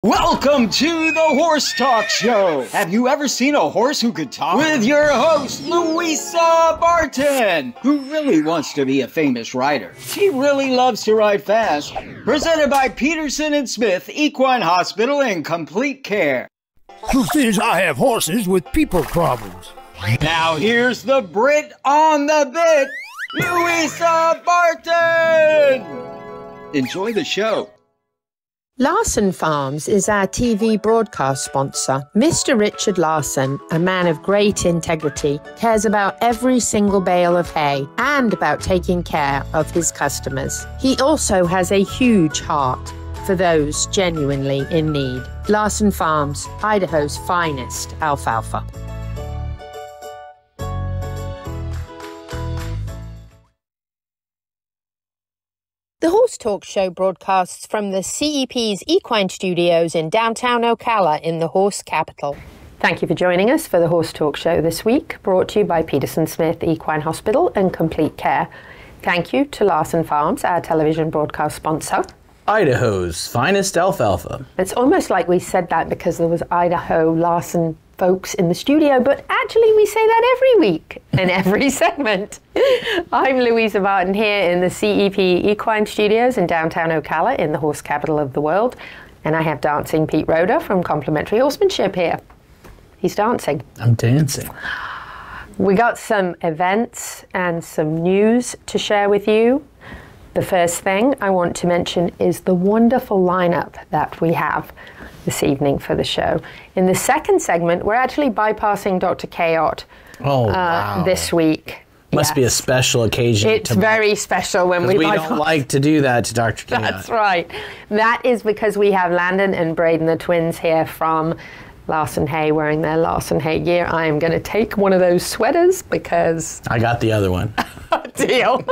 Welcome to the Horse Talk Show. Have you ever seen a horse who could talk? With your host, Louisa Barton, who really wants to be a famous rider. She really loves to ride fast. Presented by Peterson and Smith Equine Hospital and Complete Care. Truth is, I have horses with people problems. Now here's the Brit on the bit, Louisa Barton. Enjoy the show. Larsen Farms is our TV broadcast sponsor. Mr. Richard Larsen, a man of great integrity, cares about every single bale of hay and about taking care of his customers. He also has a huge heart for those genuinely in need. Larsen Farms, Idaho's finest alfalfa. The Horse Talk Show broadcasts from the CEP's Equine Studios in downtown Ocala in the horse capital. Thank you for joining us for the Horse Talk Show this week, brought to you by Peterson Smith Equine Hospital and Complete Care. Thank you to Larsen Farms, our television broadcast sponsor. Idaho's finest alfalfa. It's almost like we said that because there was Idaho Larsen folks in the studio, but actually we say that every week in every segment. I'm Louisa Barton here in the CEP Equine Studios in downtown Ocala in the horse capital of the world, and I have dancing Pete Roeder from Complementary Horsemanship here. He's dancing. I'm dancing. We got some events and some news to share with you. The first thing I want to mention is the wonderful lineup that we have this evening for the show. In the second segment, we're actually bypassing Dr. Chaot wow. this week. Must be a special occasion. It's very special when we bypass. Don't like to do that to Dr. Chaot. That's right. That is because we have Landen and Braeden, the twins, here from Larsen Hay, wearing their Larsen Hay gear. I am going to take one of those sweaters because... I got the other one. Deal.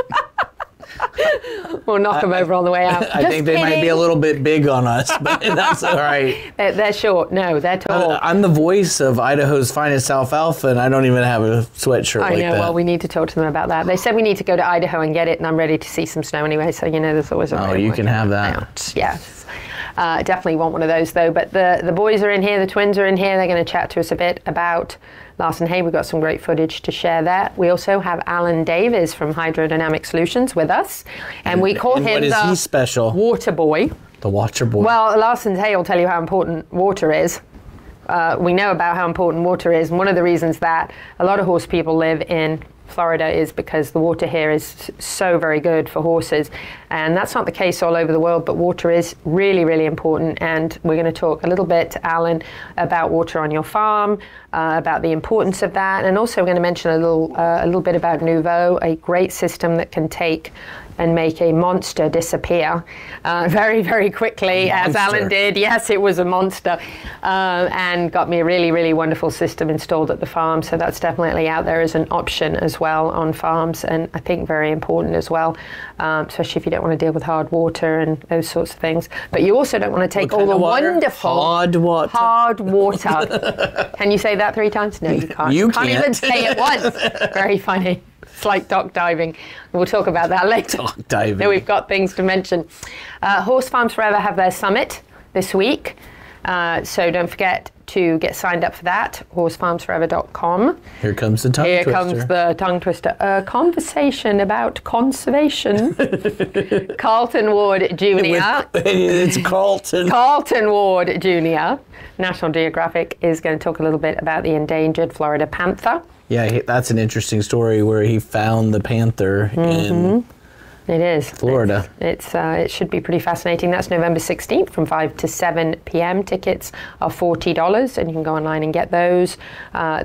We'll knock them over on the way out. I think they might be a little bit big on us, but that's all right. They're short. No, they're tall. I'm the voice of Idaho's finest alfalfa, and I don't even have a sweatshirt like that. I know. Well, we need to talk to them about that. They said we need to go to Idaho and get it, and I'm ready to see some snow anyway, so there's always a way. Oh, you can have that. Yes. Definitely want one of those, though. But the boys are in here, the twins are in here. They're going to chat to us a bit about Larsen Hay. We've got some great footage to share there. We also have Alan Davies from Hydrodynamic Solutions with us. And we call him the special? Water Boy. The Water Boy. Well, Larsen Hay will tell you how important water is. We know about how important water is. And one of the reasons that a lot of horse people live in Florida is because the water here is so very good for horses, and that's not the case all over the world, but water is really, really important. And we're going to talk a little bit to Alan about water on your farm, about the importance of that, and also we're going to mention a little bit about Nuvo, a great system that can take and make a monster disappear very, very quickly, as Alan did. Yes, it was a monster, and got me a really, really wonderful system installed at the farm. So that's definitely out there as an option as well on farms, and I think very important as well, especially if you don't want to deal with hard water and those sorts of things. But you also don't want to take all the wonderful hard water. Hard water. Can you say that 3 times? No, you can't. You can't even say it once. Very funny. It's like dock diving. We'll talk about that later. Dock diving. So we've got things to mention. Horse Farms Forever have their summit this week. So don't forget to get signed up for that. Horsefarmsforever.com. Here comes the tongue twister. Here comes the tongue twister. A conversation about conservation. Carlton Ward Jr. It's Carlton. Carlton Ward Jr. National Geographic is going to talk a little bit about the endangered Florida panther. Yeah, that's an interesting story where he found the panther in Florida. It should be pretty fascinating. That's November 16th from 5 to 7 p.m. Tickets are $40, and you can go online and get those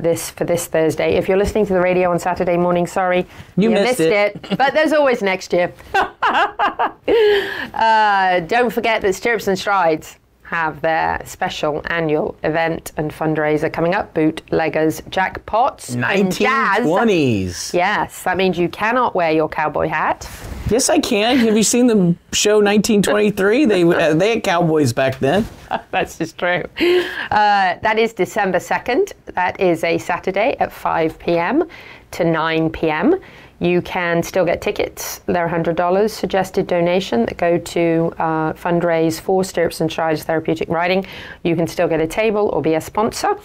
this Thursday. If you're listening to the radio on Saturday morning, sorry, you missed it. But there's always next year. Don't forget that Stirrups and Strides have their special annual event and fundraiser coming up. Bootleggers, jackpots, 1920s. Yes, that means you cannot wear your cowboy hat. Yes, I can. Have you seen the show 1923? They had cowboys back then. That's just true. That is December 2nd. That is a Saturday at 5 p.m. to 9 p.m. You can still get tickets. They're $100 suggested donation that go to fundraise for Stirrups and Strides Therapeutic Riding. You can still get a table or be a sponsor,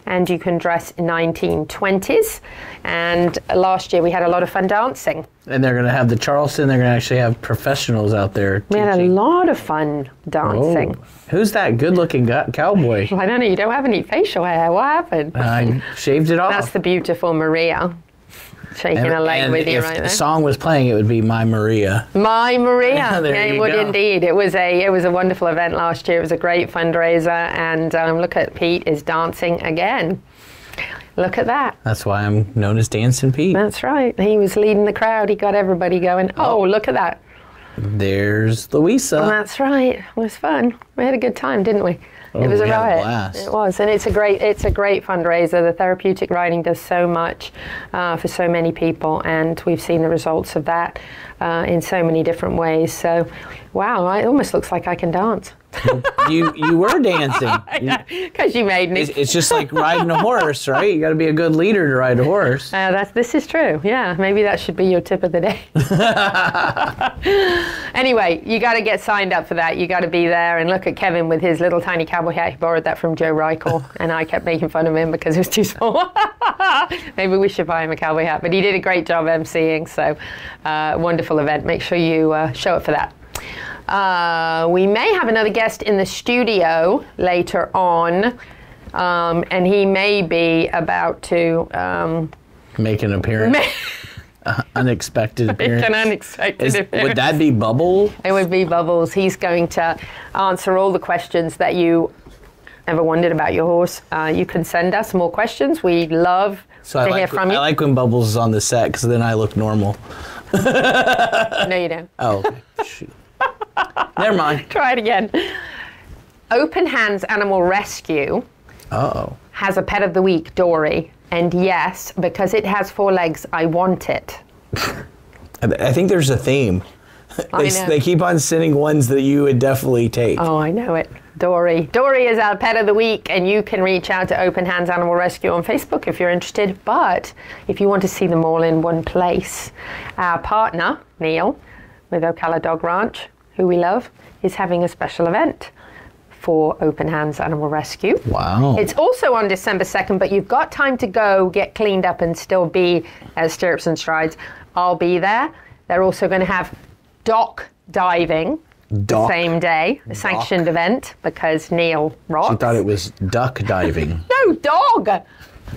and you can dress in 1920s. And last year we had a lot of fun dancing. And they're going to have the Charleston. They're going to actually have professionals out there We had a lot of fun dancing. Oh. Who's that good-looking cowboy? Well, I don't know. You don't have any facial hair. What happened? I shaved it off. That's the beautiful Maria. Shaking a leg with you right there. If the song was playing, it would be My Maria. My Maria. There Yeah, you it would go. indeed. It was a wonderful event last year. It was a great fundraiser, and look at Pete is dancing again. Look at that. That's why I'm known as Dancing Pete. That's right. He was leading the crowd. He got everybody going. Oh, look at that. There's Louisa. That's right. It was fun. We had a good time, didn't we? It was a we had a riot. blast. It was, and it's a great fundraiser. The therapeutic riding does so much for so many people, and we've seen the results of that in so many different ways. So, wow, it almost looks like I can dance. You were dancing. Because you made me. It's just like riding a horse, right? You got to be a good leader to ride a horse. This is true. Yeah, maybe that should be your tip of the day. Anyway, you got to get signed up for that. You got to be there, and look at Kevin with his little tiny cowboy hat. He borrowed that from Joe Reichel, and I kept making fun of him because it was too small. Maybe we should buy him a cowboy hat, but he did a great job emceeing. So, wonderful event. Make sure you show up for that. We may have another guest in the studio later on, and he may be about to make an appearance. Unexpected appearance. An unexpected appearance. Would that be Bubble? It would be Bubbles. He's going to answer all the questions that you ever wondered about your horse. You can send us more questions. We'd love to hear from you. I like when Bubbles is on the set because then I look normal. No, you don't. Oh, okay. Shoot. Never mind. Try it again. Open Hands Animal Rescue has a pet of the week, Dory. And yes, because it has 4 legs, I want it. I think there's a theme. They keep on sending ones that you would definitely take. Oh, I know it. Dory. Dory is our pet of the week, and you can reach out to Open Hands Animal Rescue on Facebook if you're interested. But if you want to see them all in one place, our partner, Neil, with Ocala Dog Ranch, who we love, is having a special event for Open Hands Animal Rescue. Wow. It's also on December 2nd, but you've got time to go get cleaned up and still be at Stirrups and Strides. I'll be there. They're also going to have dock diving the same day, a sanctioned event, because Neil rocks. She thought it was duck diving. No, dog!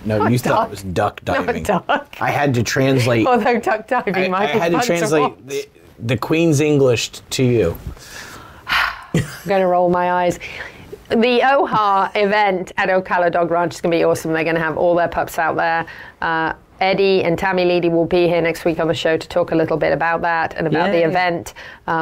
No, Not you duck. thought it was duck diving. Not duck. I had to translate. Although duck diving might be I had to fun translate the Queen's English to you. I'm going to roll my eyes. The OHAR event at Ocala Dog Ranch is going to be awesome. They're going to have all their pups out there. Eddie and Tammy Leedy will be here next week on the show to talk a little bit about that and about the event.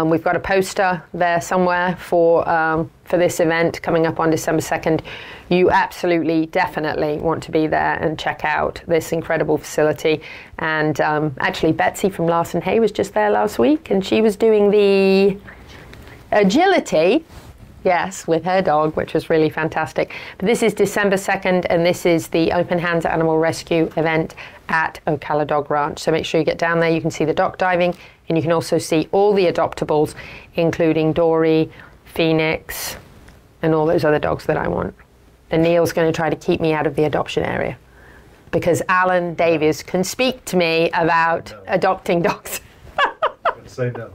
We've got a poster there somewhere for this event coming up on December 2nd. You absolutely, definitely want to be there and check out this incredible facility. And actually, Betsy from Larsen Hay was just there last week, and she was doing the agility, yes, with her dog, which was really fantastic. But this is December 2nd, and this is the Open Hands Animal Rescue event at Ocala Dog Ranch. So make sure you get down there. You can see the dock diving, and you can also see all the adoptables, including Dory, Phoenix, and all those other dogs that I want. And Neil's going to try to keep me out of the adoption area because Alan Davies can speak to me about adopting dogs. Say no.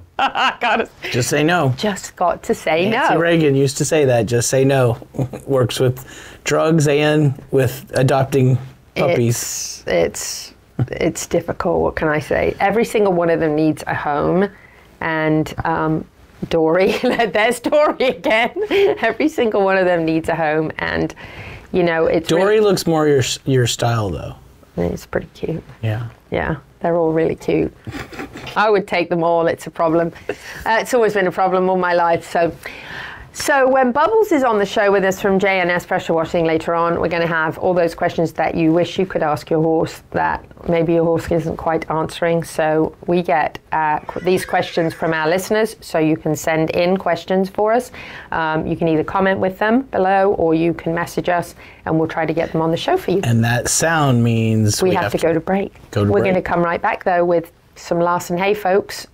Just say no. Just got to say Nancy no. Reagan used to say that. Just say no. Works with drugs and with adopting puppies. It's difficult. What can I say? Every single one of them needs a home, and Dory, there's Dory again. Every single one of them needs a home, and you know it's. Dory looks more your style though. It's pretty cute. Yeah. Yeah, they're all really cute. I would take them all. It's a problem. It's always been a problem all my life. So when Bubbles is on the show with us from JNS Pressure Washing later on, we're going to have all those questions that you wish you could ask your horse that maybe your horse isn't quite answering. So we get these questions from our listeners, so you can send in questions for us. You can either comment with them below, or you can message us, and we'll try to get them on the show for you. And that sound means we have to go to break. We're going to come right back, though, with some Larsen Hay, folks.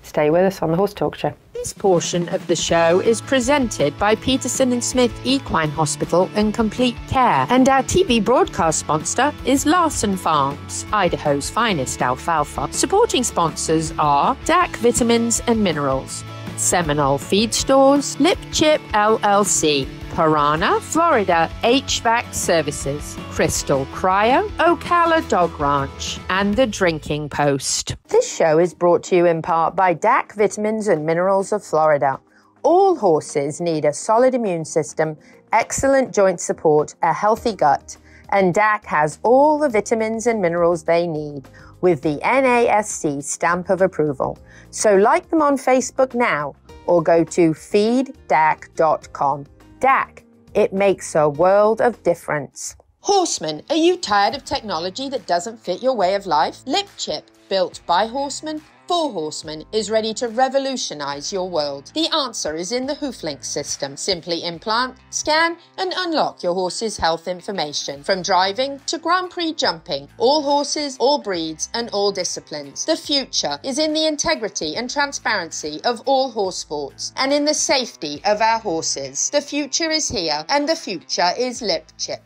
Stay with us on the Horse Talk Show. This portion of the show is presented by Peterson & Smith Equine Hospital and Complete Care. And our TV broadcast sponsor is Larsen Farms, Idaho's finest alfalfa. Supporting sponsors are DAC Vitamins and Minerals, Seminole Feed Stores, Lip Chip LLC, Piranha, Florida HVAC Services, Crystal Cryo, Ocala Dog Ranch, and The Drinking Post. This show is brought to you in part by DAC Vitamins and Minerals of Florida. All horses need a solid immune system, excellent joint support, a healthy gut, and DAC has all the vitamins and minerals they need with the NASC stamp of approval. So like them on Facebook now or go to feeddac.com. DAC, it makes a world of difference. Horseman, are you tired of technology that doesn't fit your way of life? Lip Chip, built by horsemen for horsemen, is ready to revolutionize your world. The answer is in the HoofLink system. Simply implant, scan, and unlock your horse's health information. From driving to Grand Prix jumping, all horses, all breeds, and all disciplines. The future is in the integrity and transparency of all horse sports, and in the safety of our horses. The future is here, and the future is Lip Chip.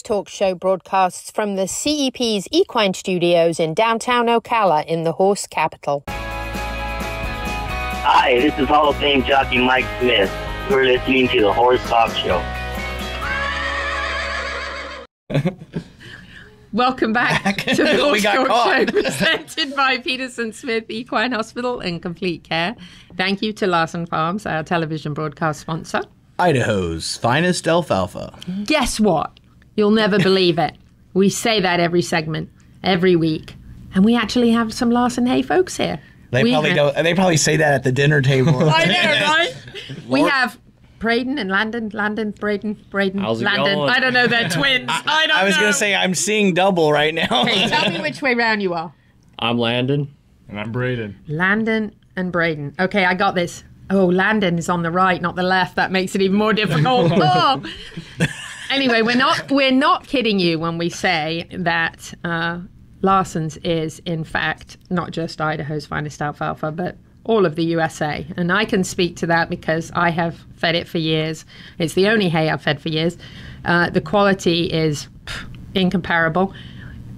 Talk Show broadcasts from the CEP's Equine Studios in downtown Ocala in the horse capital. Hi, this is Hall of Fame jockey Mike Smith. You're listening to the Horse Talk Show. Welcome back to the Horse Talk Show, presented by Peterson Smith Equine Hospital and Complete Care. Thank you to Larsen Farms, our television broadcast sponsor. Idaho's finest alfalfa. Guess what? You'll never believe it. We say that every segment, every week. And we actually have some Larsen Hay folks here. They probably say that at the dinner table. I know, right? We have Braeden and Landen, Braeden, How's it Landen. going? I don't know, they're twins. I was going to say, I'm seeing double right now. Okay, tell me which way round you are. I'm Landen. And I'm Braeden. Landen and Braeden. Okay, I got this. Oh, Landen is on the right, not the left. That makes it even more difficult. Oh. Anyway, we're not kidding you when we say that Larsen's is, in fact, not just Idaho's finest alfalfa, but all of the USA. And I can speak to that because I have fed it for years. It's the only hay I've fed for years. The quality is incomparable.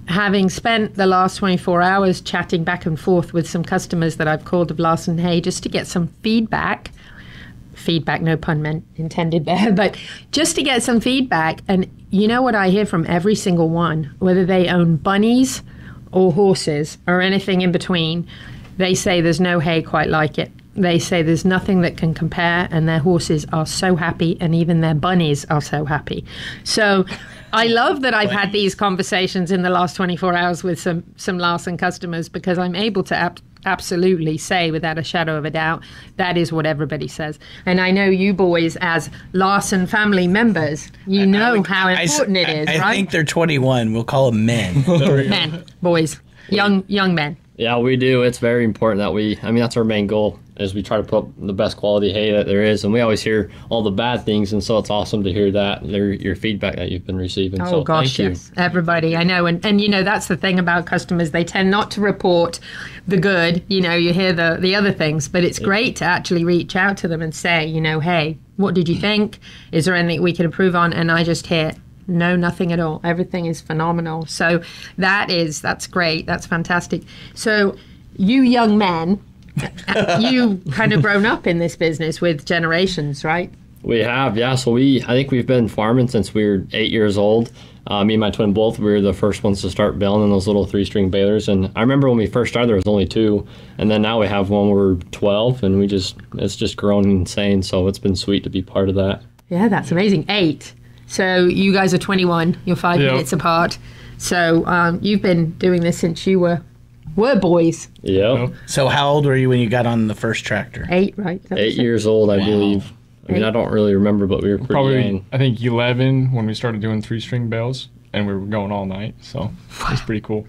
Having spent the last 24 hours chatting back and forth with some customers that I've called of Larsen Hay just to get some feedback, no pun intended there, but just to get some feedback. And you know what I hear from every single one, whether they own bunnies or horses or anything in between, they say there's no hay quite like it. They say there's nothing that can compare, and their horses are so happy, and even their bunnies are so happy. So I love that I've had these conversations in the last 24 hours with some Larsen customers, because I'm able to absolutely say without a shadow of a doubt that is what everybody says. And I know you boys, as Larsen family members, you know how important it is, right? I think they're 21. We'll call them men. Men, boys, young men. Yeah, we do. It's very important that that's our main goal, is we try to put the best quality hay that there is. And we always hear all the bad things, and so it's awesome to hear that, your feedback that you've been receiving. Oh, gosh, yes. Everybody, I know. And you know, that's the thing about customers. They tend not to report the good. You know, you hear the other things, but it's great to actually reach out to them and say, you know, hey, what did you think? Is there anything we can improve on? And I just hear, no, nothing at all. Everything is phenomenal. So that's great. That's fantastic. So you young men, you kind of grown up in this business with generations, right? We have, yeah. So I think we've been farming since we were 8 years old. Me and my twin both, we were the first ones to start baling in those little 3-string balers. And I remember when we first started, there was only 2. And then now we have one where we're 12, and it's just grown insane. So it's been sweet to be part of that. Yeah, that's amazing. 8. So you guys are 21. You're 5 minutes apart. So you've been doing this since you were boys. Yep. So how old were you when you got on the first tractor? 8, right? 8 years old, I believe. I mean, I don't really remember, but we were pretty young. I think 11 when we started doing 3-string bales, and we were going all night, so it's pretty cool.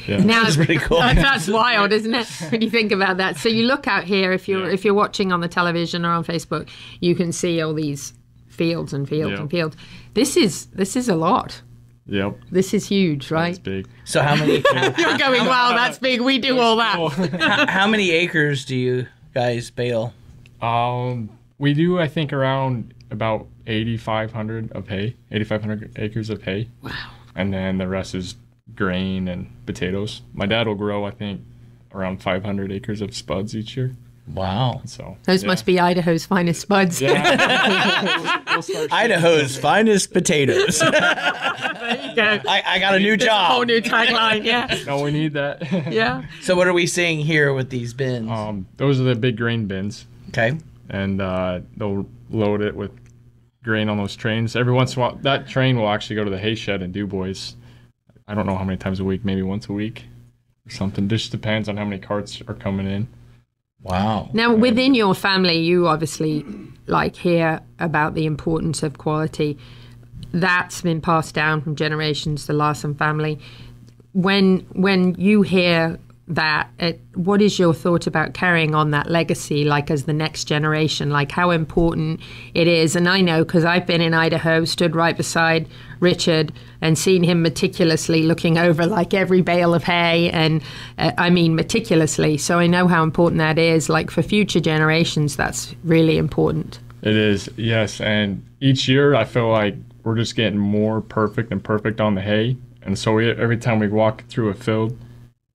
Yeah. Now, That's pretty cool. That's wild, isn't it? When you think about that. So you look out here, if you're watching on the television or on Facebook, you can see all these fields and fields and fields. This is a lot. Yep. This is huge, right? It's big. So how many? You're going, wow, that's big. We do all that. How many acres do you guys bale? We do, I think, around about 8,500 acres of hay. Wow. And then the rest is grain and potatoes. My dad will grow, I think, around 500 acres of spuds each year. Wow. So Those must be Idaho's finest spuds. Yeah. Idaho's finest potatoes. There you go. I got a new There's job. a whole new tagline, yeah. No, we need that. Yeah. So what are we seeing here with these bins? Those are the big grain bins. Okay. And they'll load it with grain on those trains. Every once in a while, that train will actually go to the hay shed in DuBois. I don't know how many times a week, maybe once a week or something. Just depends on how many carts are coming in. Wow. Now, within your family, you obviously hear about the importance of quality. That's been passed down from generations, the Larsen family. When you hear that, what is your thought about carrying on that legacy, as the next generation, how important it is? And I know, because I've been in Idaho, stood right beside Richard and seen him meticulously looking over every bale of hay, and I mean meticulously. So I know how important that is. For future generations, that's really important. It is, yes. And each year I feel like we're just getting more perfect and perfect on the hay. And so every time we walk through a field,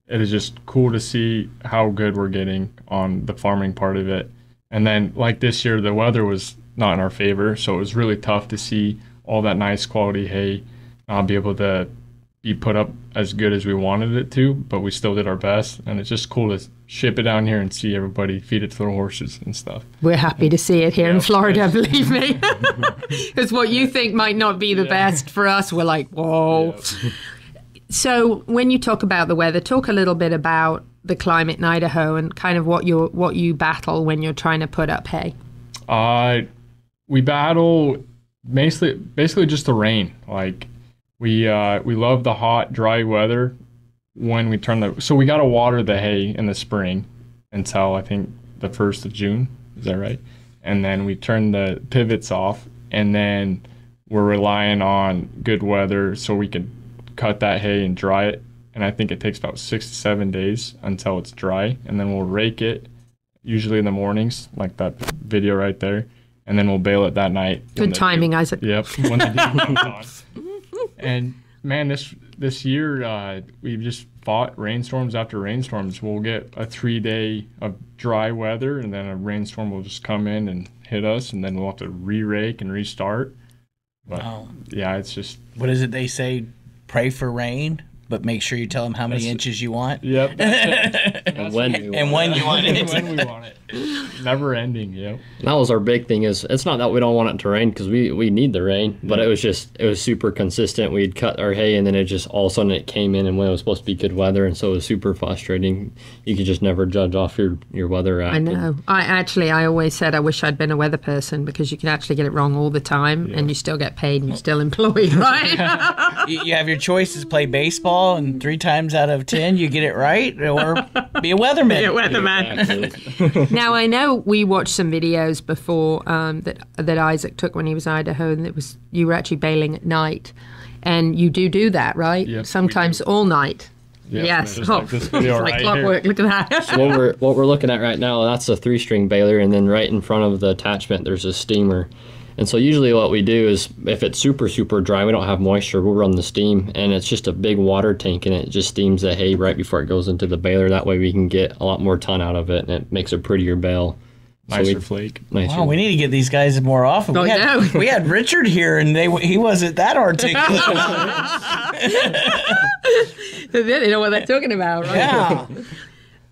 it is just cool to see how good we're getting on the farming part of it. And then this year, the weather was not in our favor, so it was really tough to see all that nice quality hay not be able to be put up as good as we wanted it to, but we still did our best. And it's just cool to ship it down here and see everybody feed it to their horses and stuff. We're happy to see it here in Florida, believe me. Because what you think might not be the best for us, we're like, whoa. Yeah. So when you talk about the weather, talk a little bit about the climate in Idaho and kind of what you battle when you're trying to put up hay. We battle basically just the rain. We love the hot, dry weather when we so we got to water the hay in the spring until I think the 1st of June. Is that right? And then we turn the pivots off, and then we're relying on good weather so we can cut that hay and dry it, and I think it takes about 6 to 7 days until it's dry, and then we'll rake it usually in the mornings, like that video right there, and then we'll bale it that night. Good timing, Isaac. Yep, when the dew comes on. And man, this year we've just fought rainstorms after rainstorms. We'll get a 3-day of dry weather, and then a rainstorm will just come in and hit us, and then we'll have to re-rake and restart. But yeah, it's just, what is it they say? Pray for rain, but make sure you tell them how many inches you want. Yep. And when you want it. When we want it. Never ending, yep. That was our big thing. It's not that we don't want it to rain, because we need the rain, but it was super consistent. We'd cut our hay, and then it just all of a sudden it came in, and when it was supposed to be good weather, and so it was super frustrating. You could just never judge off your weather app. I know. I always said I wish I'd been a weather person, because you can actually get it wrong all the time, and you still get paid and you're still employed, right? You have your choices: play baseball, and 3 times out of 10 you get it right, or be a weatherman. Be a weatherman. Now, I know we watched some videos before that Isaac took when he was in Idaho, and you were actually baling at night, and you do that, right? Yep, sometimes all night. Yep, yes, like this video like right clockwork. here. Look at that. So what we're looking at right now, that's a 3-string baler, and then right in front of the attachment there's a steamer. And so usually what we do is if it's super, super dry, we don't have moisture, we'll run the steam, and it's just a big water tank, and it just steams the hay right before it goes into the baler. That way we can get a lot more ton out of it, and it makes a prettier bale. Nicer flake. Wow, we need to get these guys more often. Oh, We had Richard here, and he wasn't that articulate. They know what they're talking about, right? Yeah.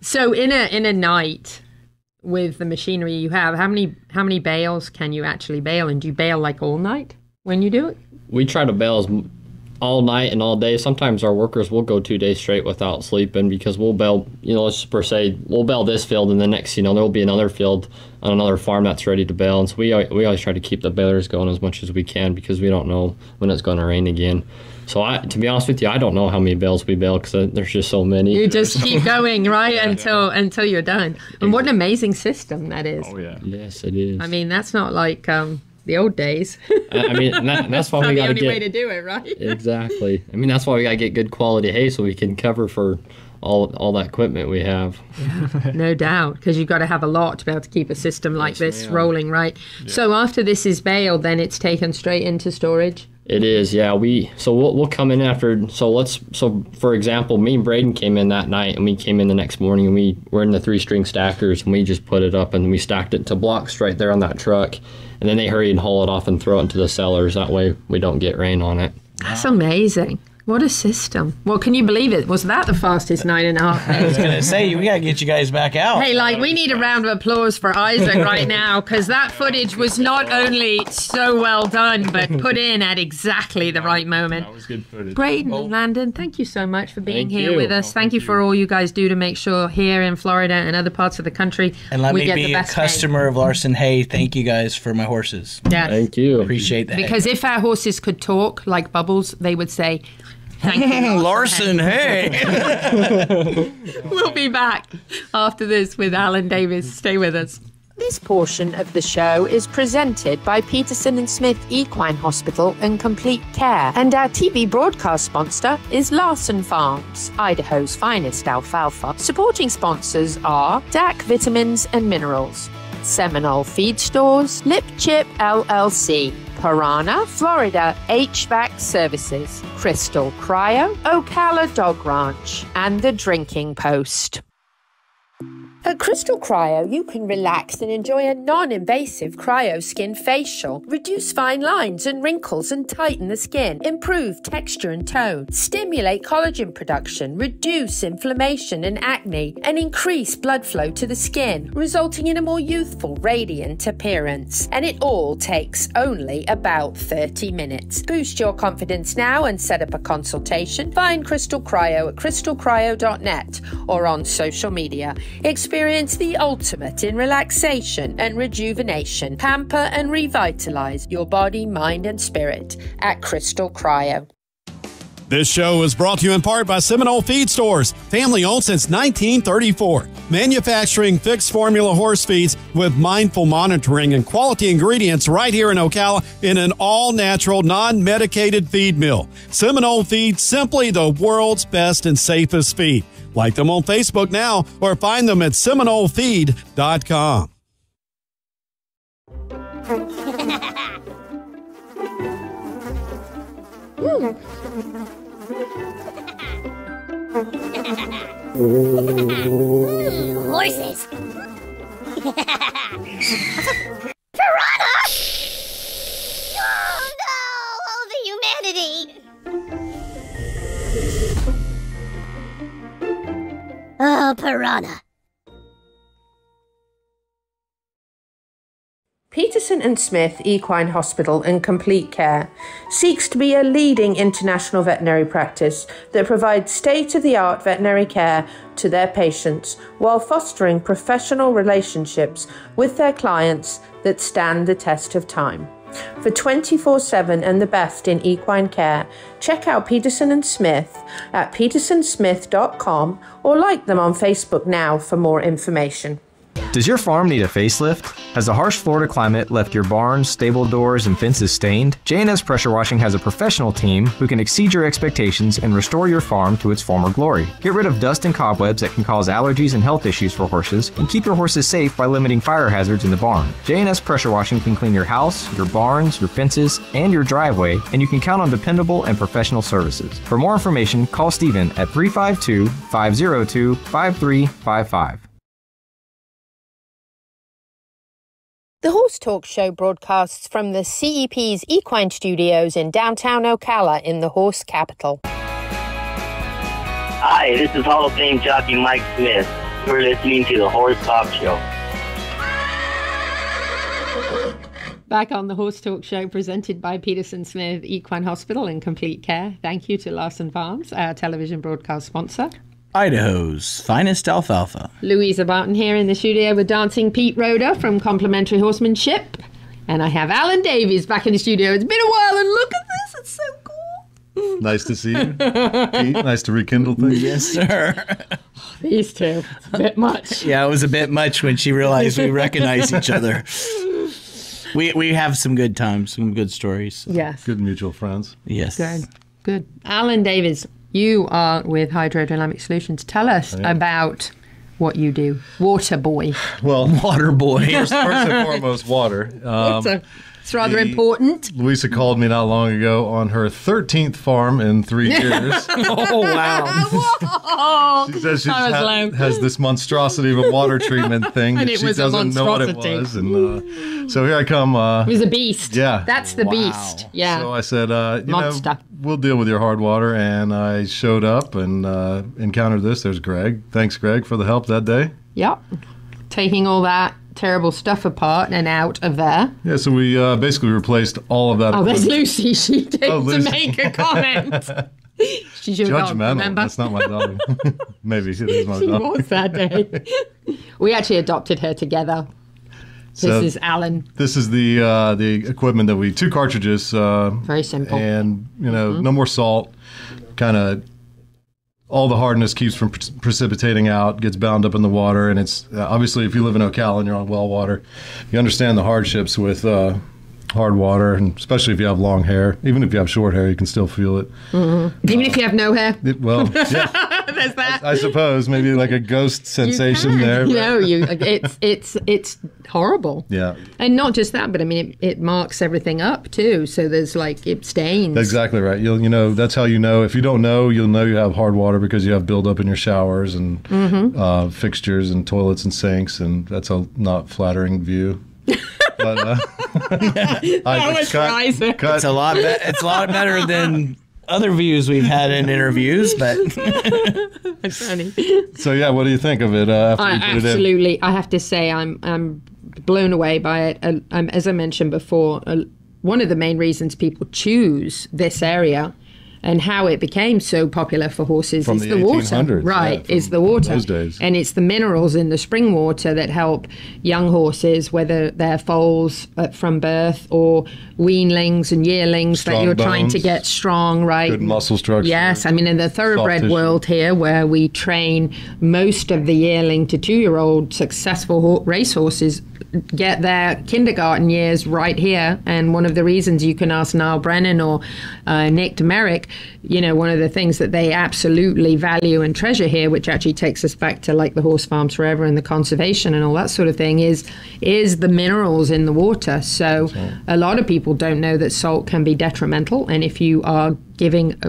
So in a night with the machinery you have, how many bales can you actually bale? And do you bale like all night when you do it? We try to bale all night and all day. Sometimes our workers will go 2 days straight without sleeping because we'll bale, let's per se, we'll bale this field, and the next, there will be another field on another farm that's ready to bale. And so we always try to keep the balers going as much as we can because we don't know when it's going to rain again. So to be honest with you, I don't know how many bales we bale because there's just so many. You just keep going, right, until you're done. And what an amazing system that is. Oh, yeah. Yes, it is. I mean, that's not like the old days. I mean, that's why we got to get... the only way to do it, right? Exactly. I mean, that's why we got to get good quality hay so we can cover for all that equipment we have. Yeah, no doubt, because you've got to have a lot to be able to keep a system like this rolling, right? Yeah. So after this is baled, then it's taken straight into storage? It is, yeah. We'll come in after. So for example, me and Braeden came in that night, and we came in the next morning, and we were in the 3-string stackers, and we just put it up, and we stacked it to blocks right there on that truck, and then they hurry and haul it off and throw it into the cellars. That way we don't get rain on it. That's amazing. What a system. Well, can you believe it? Was that the fastest 9.5 days? I was going to say, we got to get you guys back out. Hey, we need a round of applause for Isaac right now, because that footage was not only so well done, but put in at exactly the right moment. That was good footage. Braeden and Landen, thank you so much for being here with us. Thank you for all you guys do to make sure here in Florida and other parts of the country and let we me get be the a best customer hay. of Larsen Hay. Thank you guys for my horses. Yes. Thank you. Appreciate that. Because if our horses could talk like Bubbles, they would say, thank you, Larsen Hay. We'll be back after this with Alan Davies. Stay with us. This portion of the show is presented by Peterson & Smith Equine Hospital and Complete Care, and our TV broadcast sponsor is Larsen Farms, Idaho's finest alfalfa. Supporting sponsors are DAC Vitamins and Minerals, Seminole Feed Stores, Lip Chip LLC, Piranha, Florida HVAC Services, Crystal Cryo, Ocala Dog Ranch, and The Drinking Post. At Crystal Cryo, you can relax and enjoy a non-invasive cryo skin facial. Reduce fine lines and wrinkles and tighten the skin. Improve texture and tone. Stimulate collagen production. Reduce inflammation and acne. And increase blood flow to the skin, resulting in a more youthful, radiant appearance. And it all takes only about 30 minutes. Boost your confidence now and set up a consultation. Find Crystal Cryo at crystalcryo.net or on social media. Experience the ultimate in relaxation and rejuvenation. Pamper and revitalize your body, mind, and spirit at Crystal Cryo. This show is brought to you in part by Seminole Feed Stores, family owned since 1934. Manufacturing fixed formula horse feeds with mindful monitoring and quality ingredients right here in Ocala in an all-natural, non-medicated feed mill. Seminole Feed, simply the world's best and safest feed. Like them on Facebook now or find them at SeminoleFeed.com. Horses! Piranha! Oh no! Oh, the humanity! Oh, Piranha. Peterson & Smith Equine Hospital and Complete Care seeks to be a leading international veterinary practice that provides state-of-the-art veterinary care to their patients while fostering professional relationships with their clients that stand the test of time. For 24/7 and the best in equine care, check out Peterson & Smith at petersonsmith.com or like them on Facebook now for more information. Does your farm need a facelift? Has the harsh Florida climate left your barns, stable doors, and fences stained? JNS Pressure Washing has a professional team who can exceed your expectations and restore your farm to its former glory. Get rid of dust and cobwebs that can cause allergies and health issues for horses, and keep your horses safe by limiting fire hazards in the barn. JNS Pressure Washing can clean your house, your barns, your fences, and your driveway, and you can count on dependable and professional services. For more information, call Steven at 352-502-5355. The Horse Talk Show broadcasts from the CEP's Equine Studios in downtown Ocala in the horse capital. Hi, this is Hall of Fame jockey Mike Smith. You're listening to the Horse Talk Show. Back on the Horse Talk Show, presented by Peterson Smith Equine Hospital and Complete Care. Thank you to Larsen Farms, our television broadcast sponsor. Idaho's finest alfalfa. Louisa Barton here in the studio with Dancing Pete Roder from Complementary Horsemanship. And I have Alan Davies back in the studio. It's been a while, and look at this. It's so cool. Nice to see you, Pete. Nice to rekindle things. Yes, sir. These two. It's a bit much. Yeah, it was a bit much when she realized we recognize each other. We have some good times, some good stories. Yes. Good mutual friends. Yes. Good. Alan Davies, you are with Hydrodynamic Solutions. Tell us about what you do. Water boy. Well, water boy. First and foremost, water. It's rather important. Louisa called me not long ago on her 13th farm in 3 years. Oh, wow. She says she has this monstrosity of a water treatment thing. And that it she was a doesn't know what it monstrosity. was. And so here I come. It was a beast. Yeah. That's the beast. Yeah. So I said, Monster. We'll deal with your hard water. And I showed up and encountered this. There's Greg. Thanks, Greg, for the help that day. Yep. Taking all that terrible stuff apart and out of there. Yeah, so we basically replaced all of that. Oh, there's Lucy. She did to Lucy. make a comment. She's your dog, Judgmental. remember? That's not my dog. Maybe it is my She dog. was that day. We actually adopted her together. So this is Alan. This is the equipment that 2 cartridges. Very simple. And, no more salt. Kind of all the hardness keeps from precipitating out, gets bound up in the water. And it's obviously, if you live in Ocala and you're on well water, you understand the hardships with hard water, and especially if you have long hair. Even if you have short hair, you can still feel it. Mm-hmm. Even if you have no hair. Yeah. There's that. I suppose maybe like a ghost sensation there. No, it's horrible. Yeah. And not just that, but I mean, it marks everything up too. So there's it stains. Exactly right. That's how you know. If you don't know, you'll know you have hard water because you have buildup in your showers and fixtures and toilets and sinks, and that's a not flattering view. But It's a lot. It's a lot better than other views we've had in interviews, but It's funny. So yeah, what do you think of it after you put it in? Absolutely, I have to say I'm blown away by it. As I mentioned before, one of the main reasons people choose this area and how it became so popular for horses From is the the water. 1800s, Right, yeah, is the water. those days. And it's the minerals in the spring water that help young horses, whether they're foals from birth or weanlings and yearlings, that Strong you're trying to bones, get strong, right? Good muscle structure. Yes, I mean, in the thoroughbred tissue. world here, where we train most of the yearling to 2-year-old successful racehorses, get their kindergarten years right here. And one of the reasons, you can ask Niall Brennan or Nick Demerick, one of the things that they absolutely value and treasure here, which actually takes us back to the horse farms forever and the conservation and all that sort of thing, is the minerals in the water. So a lot of people don't know that salt can be detrimental, and if you are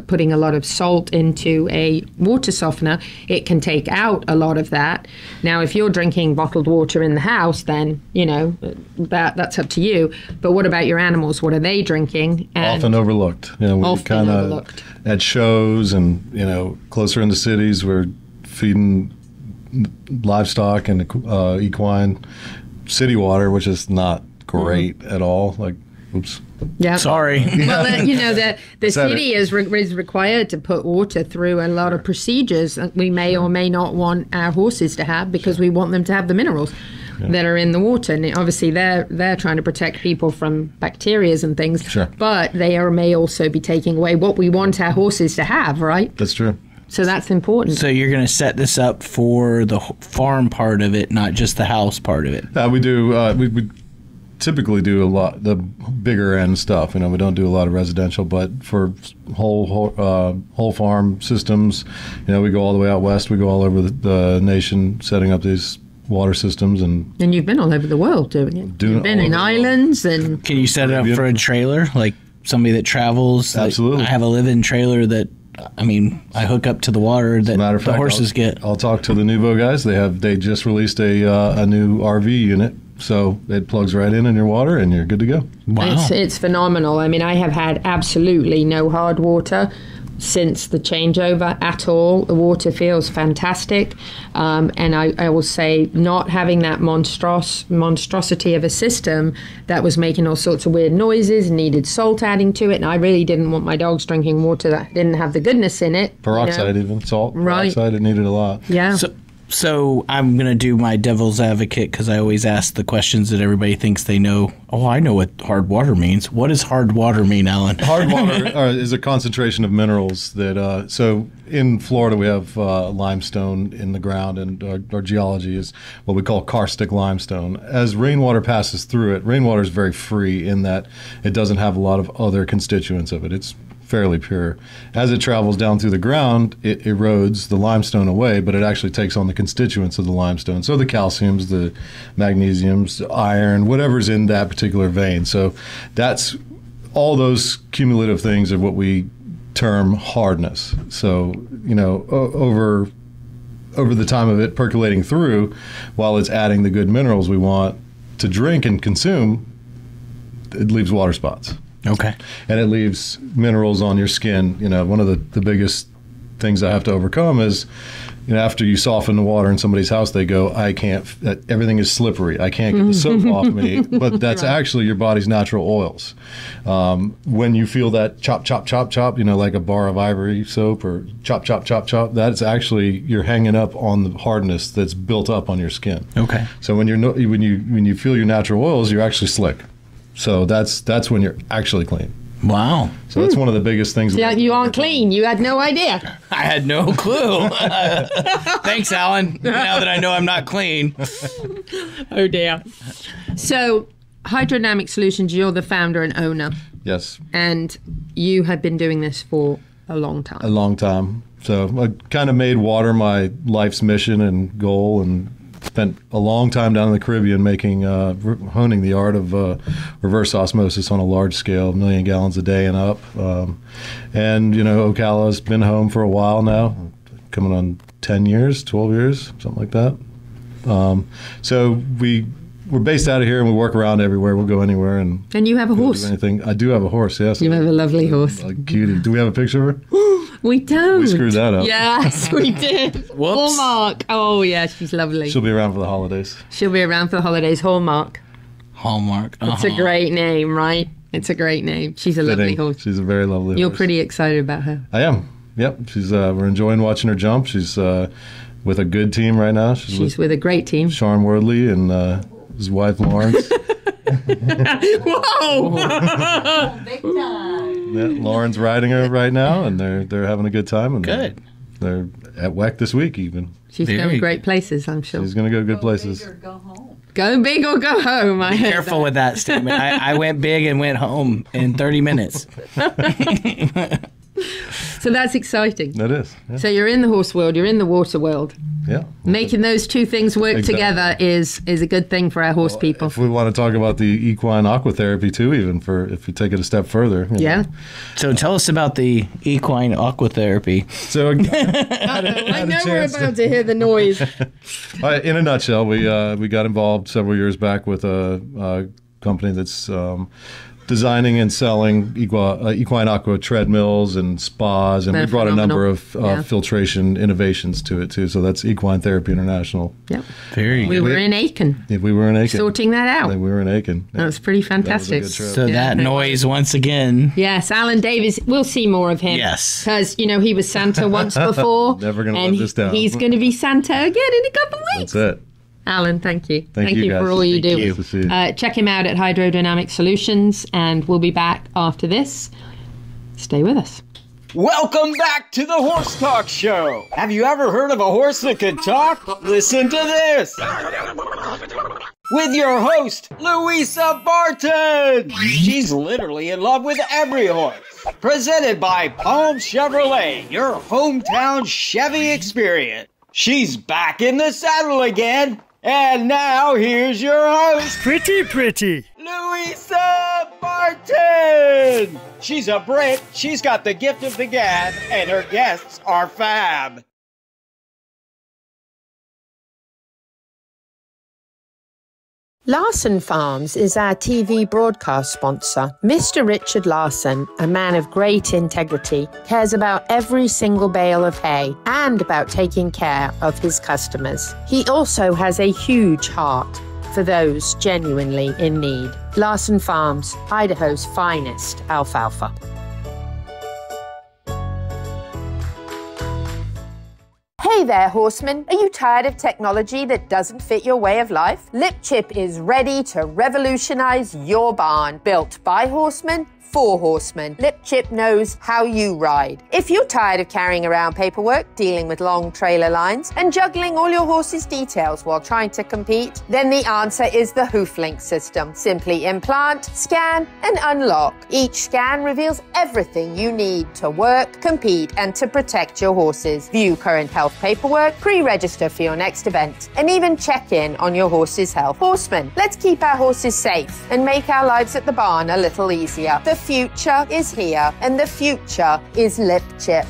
putting a lot of salt into a water softener, it can take out a lot of that. Now, if you're drinking bottled water in the house, then that's up to you. But what about your animals? What are they drinking? And often overlooked. We often overlooked. At shows and closer in the cities, we're feeding livestock and equine city water, which is not great at all. Oops. Yeah. Sorry. Well, the city is required to put water through a lot of procedures that we may or may not want our horses to have, because we want them to have the minerals that are in the water. And obviously they're trying to protect people from bacteria and things. Sure. But they may also be taking away what we want our horses to have, right? That's true. So that's important. So you're going to set this up for the farm part of it, not just the house part of it. We do. We typically do a lot the bigger end stuff. We don't do a lot of residential, but for whole farm systems, we go all the way out west. We go all over the nation setting up these water systems, and you've been all over the world doing it. You've been in islands, and can you set it up for a trailer, like somebody that travels? Absolutely. I have a live-in trailer that. I hook up to the water that the horses get. I'll talk to the Nuvo guys. They just released a new RV unit, so it plugs right in your water, and you're good to go. Wow, it's phenomenal. I have had absolutely no hard water since the changeover at all. The water feels fantastic, and I will say, not having that monstrosity of a system that was making all sorts of weird noises, needed salt adding to it, and I really didn't want my dogs drinking water that didn't have the goodness in it. Peroxide, even salt. Right. Peroxide, it needed a lot. Yeah. So I'm going to do my devil's advocate, because I always ask the questions that everybody thinks they know. Oh, I know what hard water means. What does hard water mean, Alan? Hard water is a concentration of minerals that, so in Florida we have limestone in the ground, and our geology is what we call karstic limestone. As rainwater passes through it, rainwater is very free in that it doesn't have a lot of other constituents of it. It's fairly pure. As it travels down through the ground, it erodes the limestone away, but it actually takes on the constituents of the limestone. So the calciums, the magnesiums, the iron, whatever's in that particular vein. So that's all those cumulative things are what we term hardness. So, over the time of it percolating through, while it's adding the good minerals we want to drink and consume, it leaves water spots. Okay. And it leaves minerals on your skin. One of the biggest things I have to overcome is, after you soften the water in somebody's house, they go, everything is slippery. I can't get the soap off me. But that's actually your body's natural oils. When you feel that chop, chop, chop, chop, like a bar of ivory soap, or chop, chop, chop, chop, that's actually, you're hanging up on the hardness that's built up on your skin. Okay. So when you feel your natural oils, you're actually slick. So that's when you're actually clean. Wow. So that's one of the biggest things. Yeah, you aren't clean. You had no idea. I had no clue. Thanks, Alan. Now that I know I'm not clean. Oh, dear. So, Hydrodynamic Solutions, you're the founder and owner. Yes. And you have been doing this for a long time. A long time. So I kind of made water my life's mission and goal, and spent a long time down in the Caribbean honing the art of reverse osmosis on a large scale, 1 million gallons a day and up. And Ocala's been home for a while now, coming on 10 years, 12 years, something like that. So we're based out of here, and we work around everywhere. We'll go anywhere. And you have a horse? Anything. I do have a horse, yes. You have a lovely horse. A cutie. Do we have a picture of her? We don't. We screwed that up. Yes, we did. Whoops. Hallmark. Oh, yeah, she's lovely. She'll be around for the holidays. She'll be around for the holidays. Hallmark. Hallmark. It's a great name, right? It's a great name. She's a lovely horse. She's a very lovely horse. You're pretty excited about her. I am. Yep. She's. We're enjoying watching her jump. She's with a good team right now. She's with a great team. Sean Wordley and his wife Lawrence. Whoa! Big time. Yeah, Lauren's riding her right now, and they're having a good time. And good. They're at WEC this week even. She's going great places, I'm sure. She's going to go good places. Big or go home. Go big or go home. Be careful with that statement. I went big and went home in 30 minutes. So that's exciting. That is. Yeah. So you're in the horse world, you're in the water world. Yeah. Making those two things work together is a good thing for our horse people. If we want to talk about the equine aquatherapy too, even if you take it a step further. Yeah. So tell us about the equine aquatherapy. So I know we're about to hear the noise. In a nutshell, we got involved several years back with a company that's designing and selling equine aqua treadmills and spas, and we brought a number of filtration innovations to it too. So that's Equine Therapy International. Yep. We were in Aiken. Yeah, we were in Aiken. Sorting that out. We were in Aiken. That was pretty fantastic. That was a good trip. So that noise once again. Yes, Alan Davies. We'll see more of him. Yes. Because, he was Santa once before. Never going to let this down. He's going to be Santa again in a couple of weeks. That's it. Alan, thank you. Thank you guys. for all you do. Thank you. Check him out at Hydrodynamic Solutions, and we'll be back after this. Stay with us. Welcome back to the Horse Talk Show. Have you ever heard of a horse that can talk? Listen to this. With your host, Louisa Barton. She's literally in love with every horse. Presented by Palm Chevrolet, your hometown Chevy experience. She's back in the saddle again. And now here's your host, Pretty. Louisa Barton. She's a Brit, she's got the gift of the gab, and her guests are fab. Larsen Farms is our TV broadcast sponsor. Mr. Richard Larsen, a man of great integrity, cares about every single bale of hay and about taking care of his customers. He also has a huge heart for those genuinely in need. Larsen Farms, Idaho's finest alfalfa. Hey there, horsemen. Are you tired of technology that doesn't fit your way of life? Lip Chip is ready to revolutionize your barn. Built by horsemen, for horsemen. Lip Chip knows how you ride. If you're tired of carrying around paperwork, dealing with long trailer lines, and juggling all your horse's details while trying to compete, then the answer is the HoofLink system. Simply implant, scan, and unlock. Each scan reveals everything you need to work, compete, and to protect your horses. View current health paperwork, pre-register for your next event, and even check in on your horse's health. Horsemen, let's keep our horses safe and make our lives at the barn a little easier. The future is here, and the future is Lip Chip.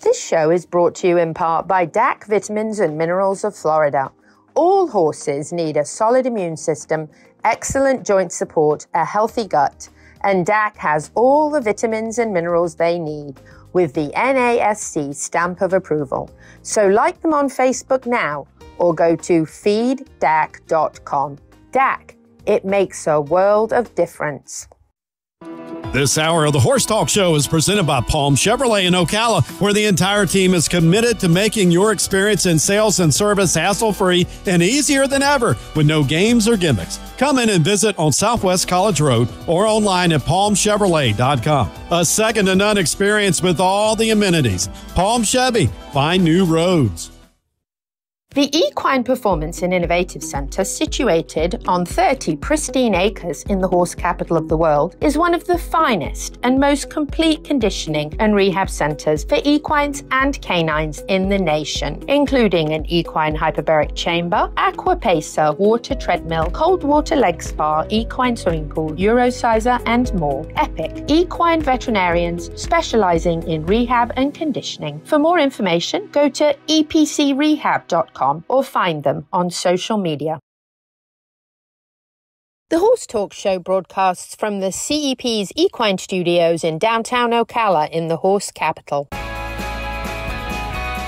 This show is brought to you in part by DAC Vitamins and Minerals of Florida. All horses need a solid immune system, excellent joint support, a healthy gut, and DAC has all the vitamins and minerals they need with the NASC stamp of approval. So like them on Facebook now or go to feeddac.com. DAC, it makes a world of difference. This hour of the Horse Talk Show is presented by Palm Chevrolet in Ocala, where the entire team is committed to making your experience in sales and service hassle-free and easier than ever with no games or gimmicks. Come in and visit on Southwest College Road or online at palmchevrolet.com. A second-to-none experience with all the amenities. Palm Chevy, find new roads. The Equine Performance and Innovative Center, situated on 30 pristine acres in the horse capital of the world, is one of the finest and most complete conditioning and rehab centers for equines and canines in the nation, including an equine hyperbaric chamber, aqua pacer, water treadmill, cold water leg spa, equine swimming pool, Eurosizer, and more. Epic equine veterinarians specializing in rehab and conditioning. For more information, go to epcrehab.com. Or find them on social media. The Horse Talk Show broadcasts from the CEP's Equine Studios in downtown Ocala in the horse capital.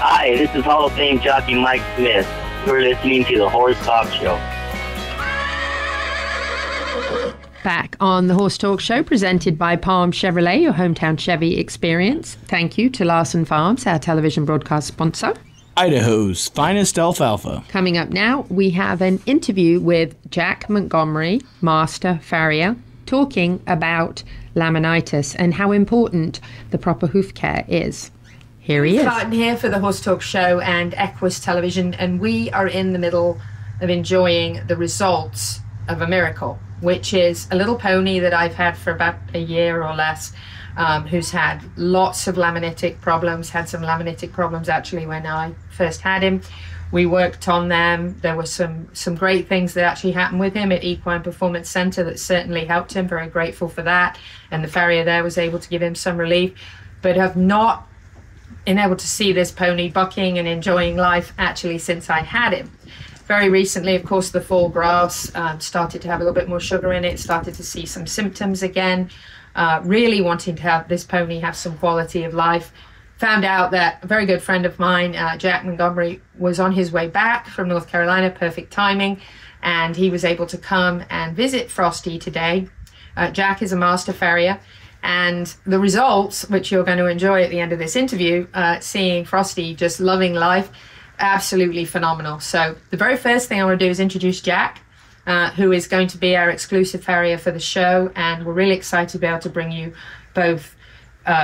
Hi, this is Hall of Fame jockey Mike Smith. You're listening to the Horse Talk Show. Back on the Horse Talk Show, presented by Palm Chevrolet, your hometown Chevy experience. Thank you to Larsen Farms, our television broadcast sponsor. Idaho's finest alfalfa. Coming up now, we have an interview with Jack Montgomery, Master Farrier, talking about laminitis and how important the proper hoof care is. Here he is. Martin here for the Horse Talk Show and Equus Television, and we are in the middle of enjoying the results of a miracle, which is a little pony that I've had for about a year or less. Who's had lots of laminitic problems, had some laminitic problems actually when I first had him. We worked on them. There were some great things that actually happened with him at Equine Performance Center that certainly helped him. Very grateful for that. And the farrier there was able to give him some relief. But have not been able to see this pony bucking and enjoying life actually since I had him. Very recently, of course, the fall grass started to have a little bit more sugar in it, started to see some symptoms again. Really wanting to have this pony have some quality of life. Found out that a very good friend of mine, Jack Montgomery, was on his way back from North Carolina, perfect timing, and he was able to come and visit Frosty today. Jack is a master farrier, and the results, which you're going to enjoy at the end of this interview, seeing Frosty just loving life, absolutely phenomenal. So the very first thing I want to do is introduce Jack. who is going to be our exclusive farrier for the show. And we're really excited to be able to bring you both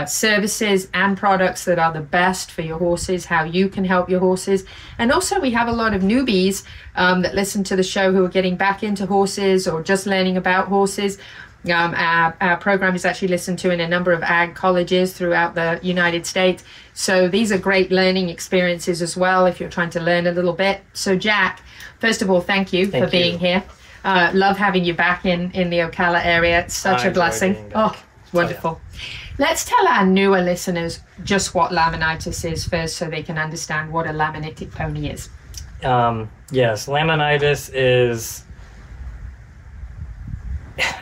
services and products that are the best for your horses, how you can help your horses. And also we have a lot of newbies that listen to the show who are getting back into horses or just learning about horses. Our program is actually listened to in a number of ag colleges throughout the United States. So these are great learning experiences as well if you're trying to learn a little bit. So Jack, first of all, thank you for being here. Love having you back in the Ocala area. It's such a blessing. Oh, wonderful. Oh, yeah. Let's tell our newer listeners just what laminitis is first so they can understand what a laminitic pony is. Yes, laminitis is,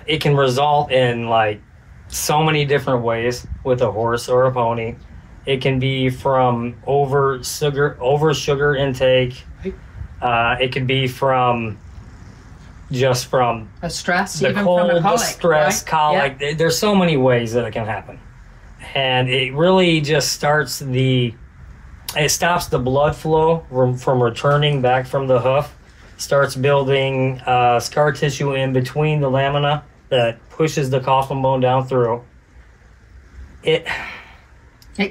it can result in like so many different ways with a horse or a pony. It can be from over sugar intake. It could be from a stress, the even cold, from a colic, the stress, right? Colic. Yep. There's so many ways that it can happen. And it really just stops the blood flow from returning back from the hoof, starts building scar tissue in between the lamina that pushes the coffin bone down through. It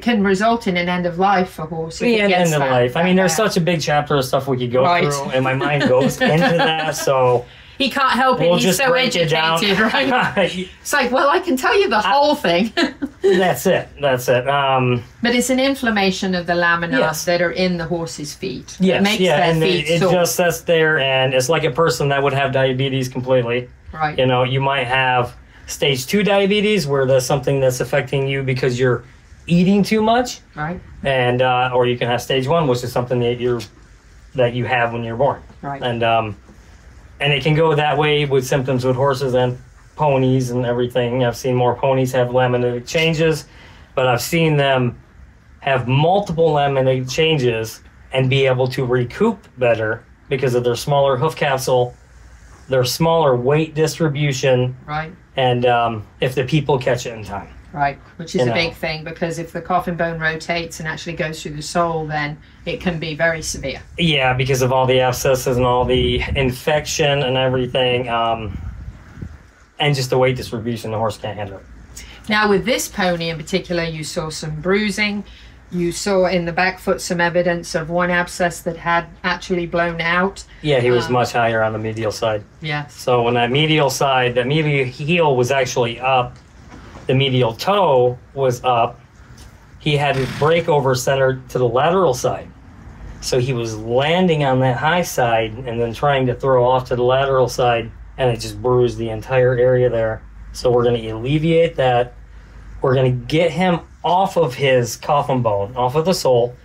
can result in an end of life for horses. Yeah, an end of life. I mean, there's such a big chapter of stuff we could go through, and my mind goes into that, so... He can't help it. He's so educated, right? It's like, well, I can tell you the whole thing. That's it. But it's an inflammation of the lamina that are in the horse's feet. Yes, it makes their feet it sore. Just sits there, and it's like a person that would have diabetes completely. Right. You know, you might have stage 2 diabetes, where there's something that's affecting you because you're eating too much. Right. And or you can have stage 1, which is something that you have when you're born. Right. And it can go that way with symptoms with horses and ponies and everything. I've seen more ponies have laminitic changes, but I've seen them have multiple laminitic changes and be able to recoup better because of their smaller hoof capsule, their smaller weight distribution, right? And if the people catch it in time. Right, which is a big thing, because if the coffin bone rotates and actually goes through the sole, then it can be very severe. Yeah, because of all the abscesses and all the infection and everything, and just the weight distribution, the horse can't handle it. Now, with this pony in particular, you saw some bruising. You saw in the back foot some evidence of one abscess that had actually blown out. Yeah, he was much higher on the medial side. Yeah. So when that medial heel was actually up, the medial toe was up, he had his breakover centered to the lateral side. So he was landing on that high side and then trying to throw off to the lateral side, and it just bruised the entire area there. So we're going to alleviate that. We're going to get him off of his coffin bone, off of the sole,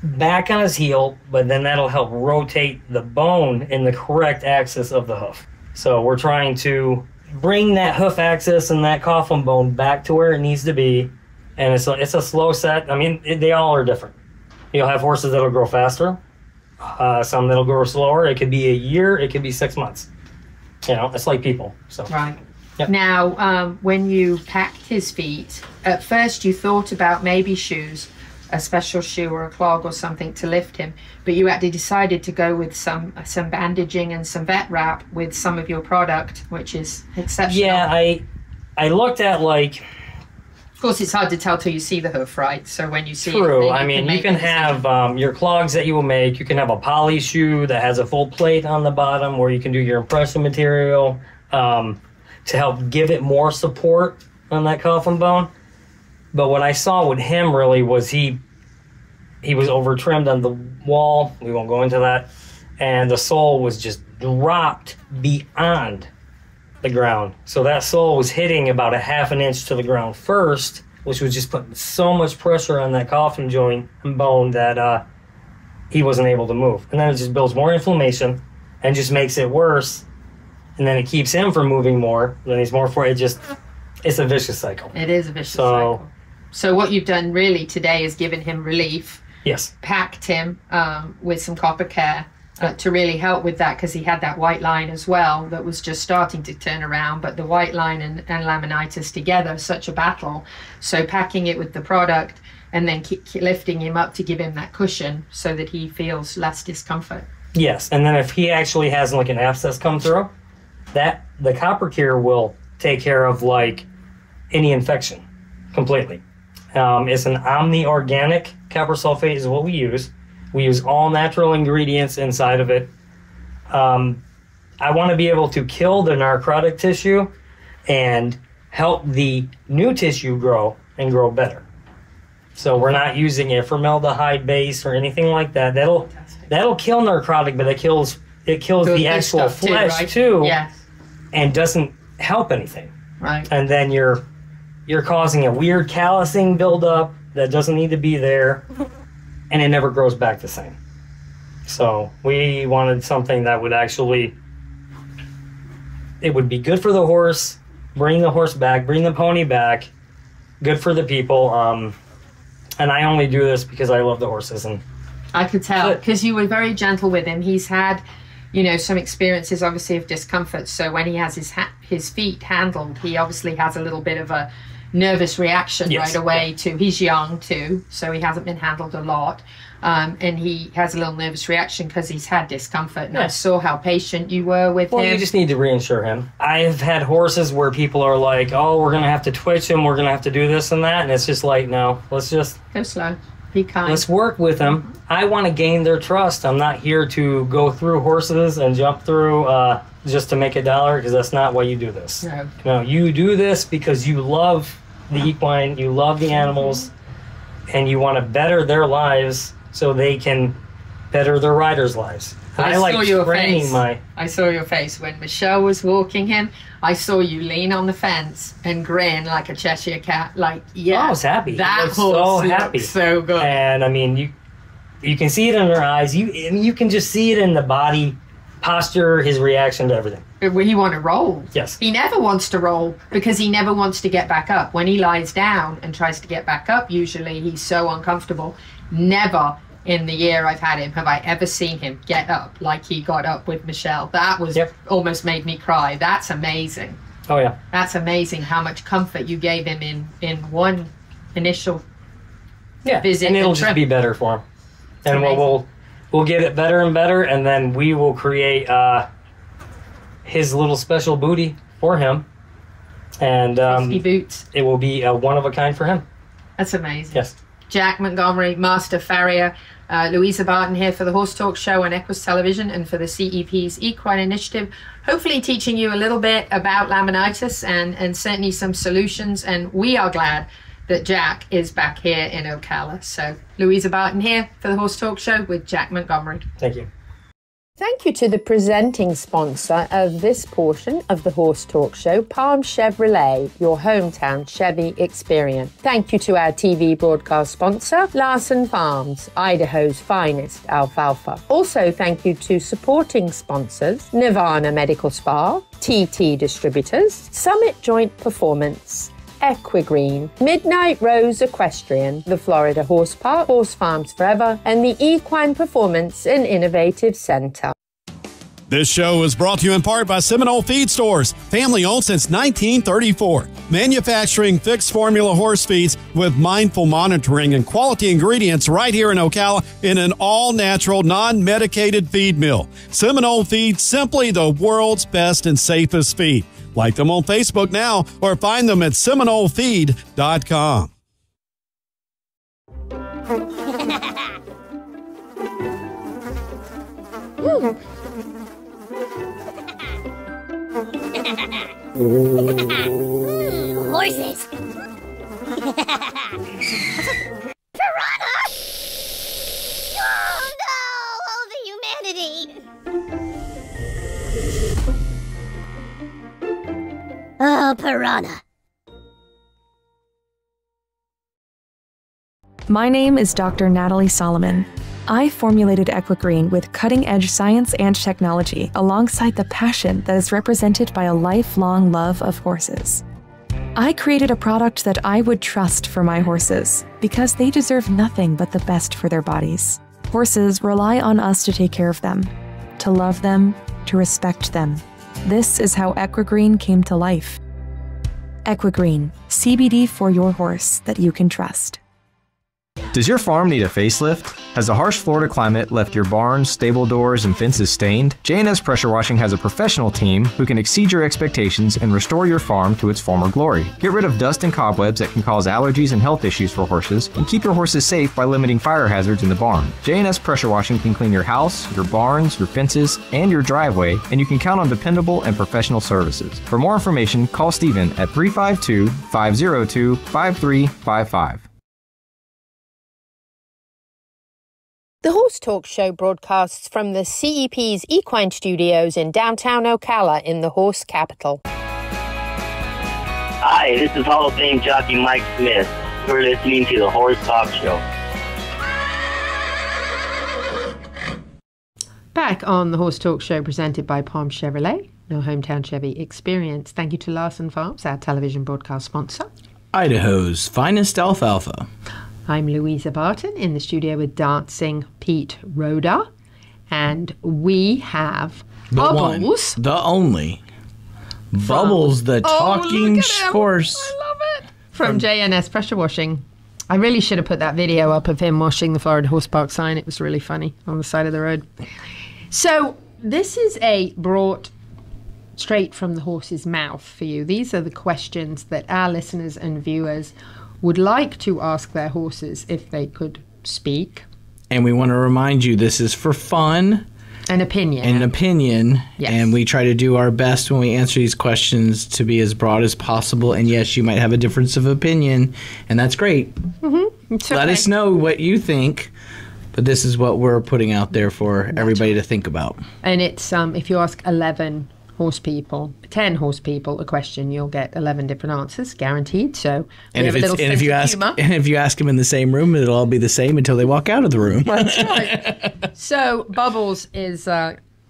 back on his heel, but then that'll help rotate the bone in the correct axis of the hoof. So we're trying to bring that hoof axis and that coffin bone back to where it needs to be, and it's a slow set. I mean, they all are different. You'll have horses that'll grow faster, some that'll grow slower. It could be a year, it could be 6 months. You know, it's like people. So right. Yep. Now, when you packed his feet, at first you thought about maybe shoes, a special shoe or a clog or something to lift him, but you actually decided to go with some bandaging and some vet wrap with some of your product, which is exceptional. Yeah, I looked at, like... Of course, it's hard to tell till you see the hoof, right? So when you see True. it, I mean, you can have your clogs that you will make. You can have a poly shoe that has a full plate on the bottom where you can do your impression material to help give it more support on that coffin bone. But what I saw with him really was he was over trimmed on the wall. We won't go into that. And the sole was just dropped beyond the ground. So that sole was hitting about 1/2 inch to the ground first, which was just putting so much pressure on that coffin joint and bone that he wasn't able to move. And then it just builds more inflammation and just makes it worse. And then it keeps him from moving more. Then he's more for it. It's a vicious cycle. It is a vicious cycle. So what you've done really today is given him relief. Yes. Packed him with some copper care to really help with that, because he had that white line as well that was just starting to turn around. But the white line and laminitis together, such a battle. So packing it with the product and then keep lifting him up to give him that cushion so that he feels less discomfort. Yes, and then if he actually has like an abscess come through, that the copper cure will take care of like any infection completely. It's an omni-organic copper sulfate is what we use. We use all natural ingredients inside of it. I want to be able to kill the necrotic tissue and help the new tissue grow and grow better. So we're not using a formaldehyde base or anything like that. That'll kill necrotic, but it kills the actual flesh too, Yes. and doesn't help anything. Right. And then you're causing a weird callousing buildup that doesn't need to be there, and it never grows back the same. So we wanted something that would actually, it would be good for the horse, bring the horse back, bring the pony back, good for the people. And I only do this because I love the horses. And I could tell, because you were very gentle with him. He's had, you know, some experiences, obviously, of discomfort. So when he has his feet handled, he obviously has a little bit of a nervous reaction right away to, he's young too, so he hasn't been handled a lot. And he has a little nervous reaction because he's had discomfort. And I saw how patient you were with him. Well, you just need to reinsure him. I've had horses where people are like, oh, we're going to have to twitch him, we're going to have to do this and that. And it's just like, no, let's just go slow. Be kind. Let's work with them. I want to gain their trust. I'm not here to go through horses and jump through just to make $1, because that's not why you do this. No, you do this because you love the equine, you love the animals, and you want to better their lives so they can better their riders' lives. I like saw your training face. I saw your face when Michelle was walking him. I saw you lean on the fence and grin like a Cheshire cat. Like, yeah, I was happy. That I was horse so looked happy, so good. And I mean, you can see it in their eyes. You can just see it in the body posture, his reaction to everything. He wanted to roll. Yes. He never wants to roll because he never wants to get back up. When he lies down and tries to get back up, usually he's so uncomfortable. Never in the year I've had him have I ever seen him get up like he got up with Michelle. That was almost made me cry. That's amazing. Oh yeah. That's amazing how much comfort you gave him in one initial visit. And it'll just be better for him. And we'll get it better and better, and then we will create his little special booty for him. And boots. It will be a one of a kind for him. That's amazing. Yes. Jack Montgomery, Master Farrier, Louisa Barton here for the Horse Talk Show on Equus Television and for the CEP's Equine Initiative, hopefully teaching you a little bit about laminitis and certainly some solutions. And we are glad that Jack is back here in Ocala. So Louisa Barton here for the Horse Talk Show with Jack Montgomery. Thank you. Thank you to the presenting sponsor of this portion of the Horse Talk Show, Palm Chevrolet, your hometown Chevy experience. Thank you to our TV broadcast sponsor, Larsen Farms, Idaho's finest alfalfa. Also, thank you to supporting sponsors, Nirvana Medical Spa, TT Distributors, Summit Joint Performance, Equigreen, Midnight Rose Equestrian, the Florida Horse Park, Horse Farms Forever, and the Equine Performance and Innovative Center. This show is brought to you in part by Seminole Feed Stores, family owned since 1934. Manufacturing fixed formula horse feeds with mindful monitoring and quality ingredients right here in Ocala in an all-natural, non-medicated feed mill. Seminole Feed, simply the world's best and safest feed. Like them on Facebook now or find them at SeminoleFeed.com. Horses. Piranha! Oh no! Oh, the humanity! Oh, piranha. My name is Dr. Natalie Solomon. I formulated Equigreen with cutting-edge science and technology alongside the passion that is represented by a lifelong love of horses. I created a product that I would trust for my horses because they deserve nothing but the best for their bodies. Horses rely on us to take care of them, to love them, to respect them. This is how Equigreen came to life. Equigreen, CBD for your horse that you can trust. Does your farm need a facelift? Has the harsh Florida climate left your barns, stable doors, and fences stained? JNS Pressure Washing has a professional team who can exceed your expectations and restore your farm to its former glory. Get rid of dust and cobwebs that can cause allergies and health issues for horses, and keep your horses safe by limiting fire hazards in the barn. JNS Pressure Washing can clean your house, your barns, your fences, and your driveway, and you can count on dependable and professional services. For more information, call Stephen at 352-502-5355. The Horse Talk Show broadcasts from the CEP's Equine Studios in downtown Ocala in the horse capital. Hi, this is Hall of Fame jockey Mike Smith. You're listening to the Horse Talk Show. Back on the Horse Talk Show presented by Palm Chevrolet, no hometown Chevy experience. Thank you to Larsen Farms, our television broadcast sponsor. Idaho's finest alfalfa. I'm Louisa Barton in the studio with Dancing Pete Roda, and we have Bubbles. The only. Bubbles, the talking horse. I love it. From JNS Pressure Washing. I really should have put that video up of him washing the Florida Horse Park sign. It was really funny on the side of the road. So this is brought straight from the horse's mouth for you. These are the questions that our listeners and viewers would like to ask their horses if they could speak. And we want to remind you this is for fun. An opinion. Yes. And we try to do our best when we answer these questions to be as broad as possible. And yes, you might have a difference of opinion, and that's great. Mm-hmm. Let us know what you think, but this is what we're putting out there for everybody to think about. And it's if you ask 10 horse people a question, you'll get 11 different answers, guaranteed. So if you ask them in the same room, it'll all be the same until they walk out of the room. That's right. So Bubbles is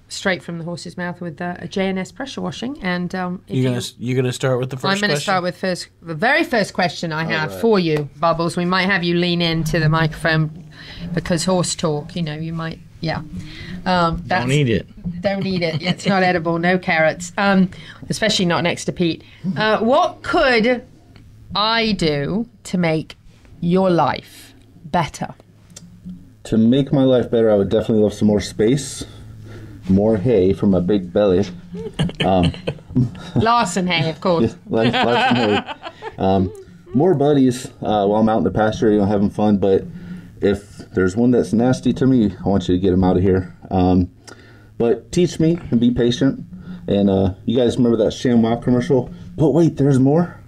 straight from the horse's mouth with a JNS Pressure Washing, and you're gonna start with the first question? I'm going to start with the very first question I have for you, Bubbles. We might have you lean into the microphone because horse talk, you might. Yeah. Don't eat it. Don't eat it. It's not edible. No carrots. Especially not next to Pete. What could I do to make your life better? To make my life better, I would definitely love some more space, more hay from my big belly. Larsen Hay, of course. Larsen Hay. More buddies while I'm out in the pasture, having fun, but if there's one that's nasty to me, I want you to get him out of here. But teach me and be patient. And you guys remember that ShamWow commercial? But wait, there's more.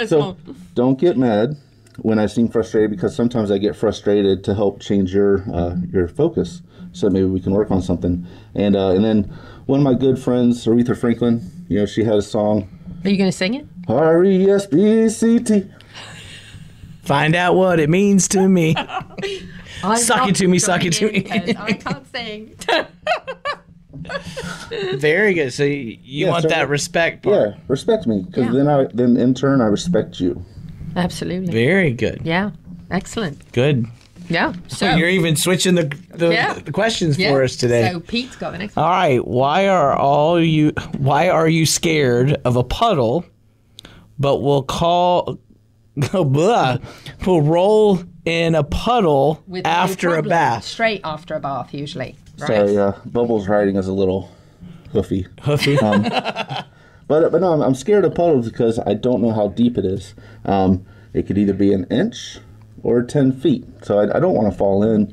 So don't get mad when I seem frustrated, because sometimes I get frustrated to help change your focus. So maybe we can work on something. And then one of my good friends, Aretha Franklin, she had a song. Are you going to sing it? R-E-S-P-C-T. Find out what it means to me. Suck it to me. I can't sing. Very good. So you want that respect part. Yeah, respect me, because then in turn I respect you. Absolutely. Very good. Yeah, excellent. Good. Yeah. So you're even switching the questions for us today. So Pete's got the next one. All right. Why are you scared of a puddle, but will roll in a puddle after a bath? Straight after a bath, usually. Right? Sorry, Bubbles' riding is a little hoofy. But no, I'm scared of puddles because I don't know how deep it is. It could either be an inch or 10 feet, so I don't want to fall in.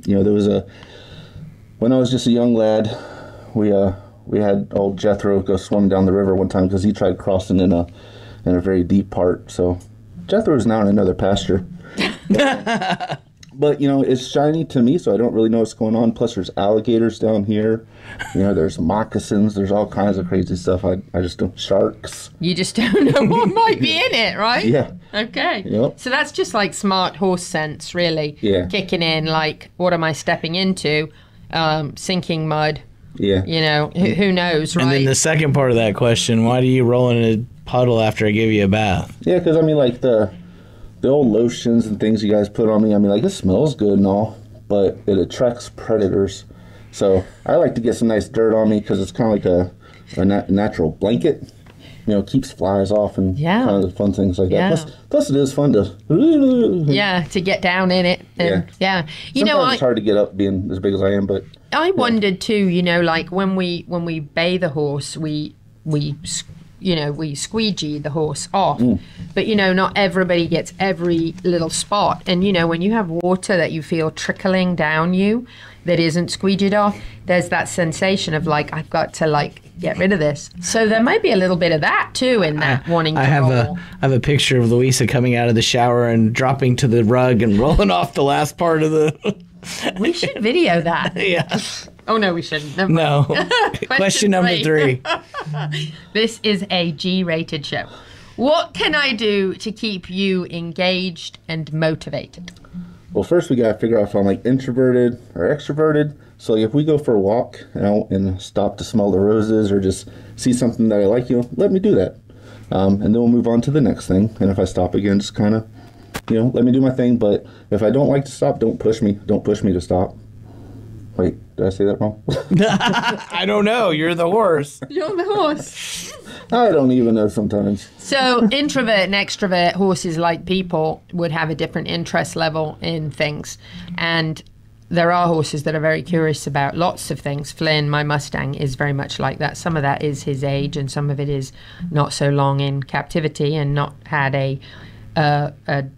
There was when I was just a young lad, we had old Jethro go swimming down the river one time because he tried crossing in a very deep part. So Jethro is now in another pasture. But it's shiny to me, so I don't really know what's going on. Plus there's alligators down here. There's moccasins. There's all kinds of crazy stuff. I just don't. Sharks. You just don't know what might be in it, right? Yeah. Okay. Yep. So that's just like smart horse sense, really. Yeah. Kicking in, like, what am I stepping into? Sinking mud. Yeah. Who knows, right? And then the second part of that question, why do you roll in a puddle after I give you a bath? Yeah, because like the old lotions and things you guys put on me, it smells good and all, but it attracts predators. So I like to get some nice dirt on me because it's kind of like a natural blanket. keeps flies off and kind of fun things like Yeah. that. Plus it is fun to to get down in it. And, Sometimes it's hard to get up being as big as I am, but I wondered too, like when we bathe a horse, we squeegee the horse off. But not everybody gets every little spot. And when you have water that you feel trickling down you that isn't squeegeed off, there's that sensation of like, I've got to get rid of this. So there might be a little bit of that too in that wanting to roll. I have a picture of Louisa coming out of the shower and dropping to the rug and rolling off the last part of the We should video that. Yeah. Oh no, we shouldn't. Never No. mind. Question number 3. This is a G-rated show. What can I do to keep you engaged and motivated? well, first we got to figure out if I'm introverted or extroverted. So if we go for a walk and stop to smell the roses or just see something that I like, let me do that. And then we'll move on to the next thing. And if I stop again, just kind of, let me do my thing. But if I don't like to stop, don't push me. Don't push me to stop. Wait, did I say that wrong? I don't know. You're the horse. You're the horse. I don't even know sometimes. So introvert and extrovert horses, like people, would have a different interest level in things. And there are horses that are very curious about lots of things. Flynn, my Mustang, is very much like that. Some of that is his age, and some of it is not so long in captivity and not had a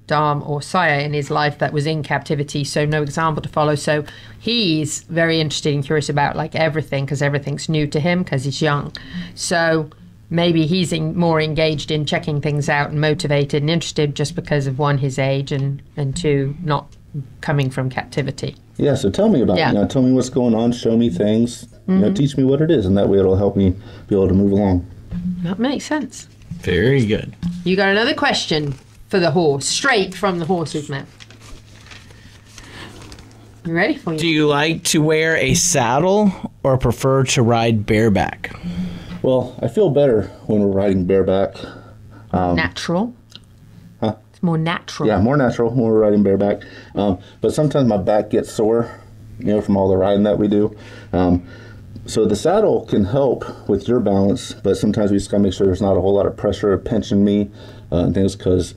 dam or sire in his life that was in captivity, so no example to follow. So he's very interested and curious about everything, because everything's new to him because he's young. So maybe he's more engaged in checking things out and motivated and interested just because of, one, his age, and two, not coming from captivity. Yeah, so tell me about it. Tell me what's going on, show me things, teach me what it is, and that way it'll help me be able to move along. That makes sense. Very good. You got another question for the horse, straight from the horse's mouth. You ready for you? Do you like to wear a saddle or prefer to ride bareback? Well, I feel better when we're riding bareback. Natural. Huh? It's more natural. Yeah, more natural when we're riding bareback. But sometimes my back gets sore, from all the riding that we do. So the saddle can help with your balance, but sometimes we just gotta make sure there's not a whole lot of pressure pinching me and things, because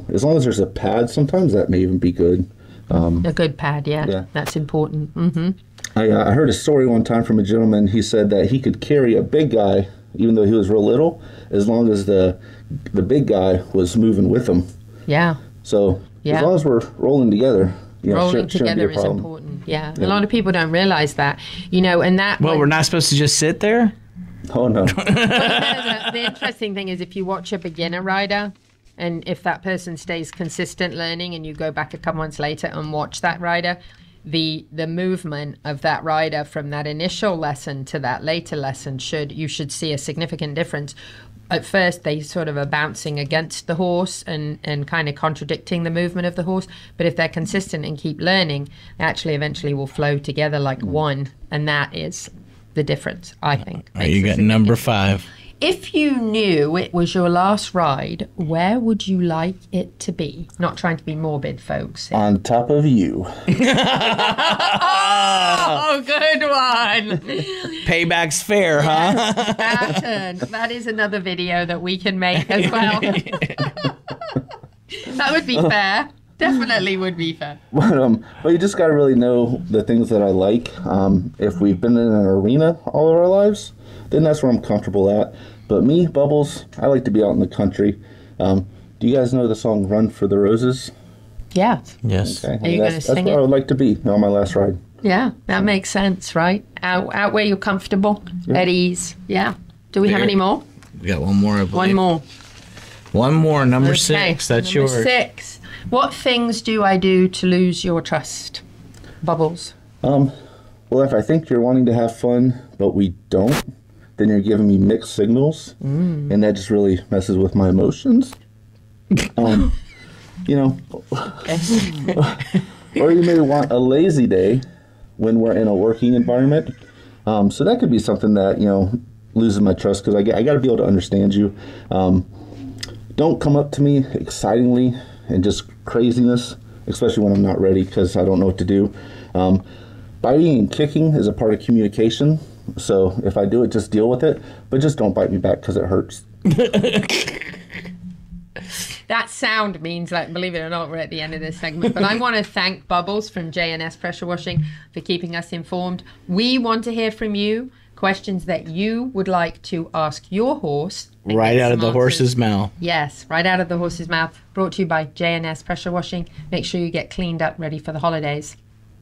as long as there's a pad, sometimes that may even be good. A good pad, yeah. That's important. Mm-hmm. I heard a story one time from a gentleman. He said that he could carry a big guy, even though he was real little, as long as the big guy was moving with him. Yeah. So as long as we're rolling together, rolling together is important. Yeah. A lot of people don't realize that, and that. Well, we're not supposed to just sit there? Oh, no. The interesting thing is, if you watch a beginner rider, and if that person stays consistent learning, and you go back a couple months later and watch that rider, the movement of that rider from that initial lesson to that later lesson, you should see a significant difference. At first, they sort of are bouncing against the horse and kind of contradicting the movement of the horse. But if they're consistent and keep learning, they actually eventually will flow together like one. And that is the difference, I think. All right, you got number 5. If you knew it was your last ride, where would you like it to be? Not trying to be morbid, folks. On top of you. Oh, good one. Payback's fair, huh? That is another video that we can make as well. That would be fair. Definitely would be fair. But you just got to really know the things that I like. If we've been in an arena all of our lives, then that's where I'm comfortable at. But me, Bubbles, I like to be out in the country. Do you guys know the song Run for the Roses? Yeah. Yes. Okay. Are you going to sing it? That's where I would like to be on my last ride. Yeah, that makes sense, right? Out where you're comfortable, at ease. Yeah. Do we have any more? We got one more, I believe. One more. One more, number 6. That's number yours. 6. What things do I do to lose your trust? Bubbles. Well, if I think you're wanting to have fun, but we don't, then you're giving me mixed signals, and that just really messes with my emotions. Or you may want a lazy day when we're in a working environment. So that could be something that, loses my trust, because I got to be able to understand you. Don't come up to me excitingly and just craziness, especially when I'm not ready, because I don't know what to do. Biting and kicking is a part of communication. So if I do it, just deal with it, but just don't bite me back because it hurts. That sound means, like, believe it or not, we're at the end of this segment. But I want to thank Bubbles from JNS Pressure Washing for keeping us informed. We want to hear from you, questions that you would like to ask your horse. Right out of the horse's mouth. Yes, right out of the horse's mouth. Brought to you by JNS Pressure Washing. Make sure you get cleaned up, ready for the holidays.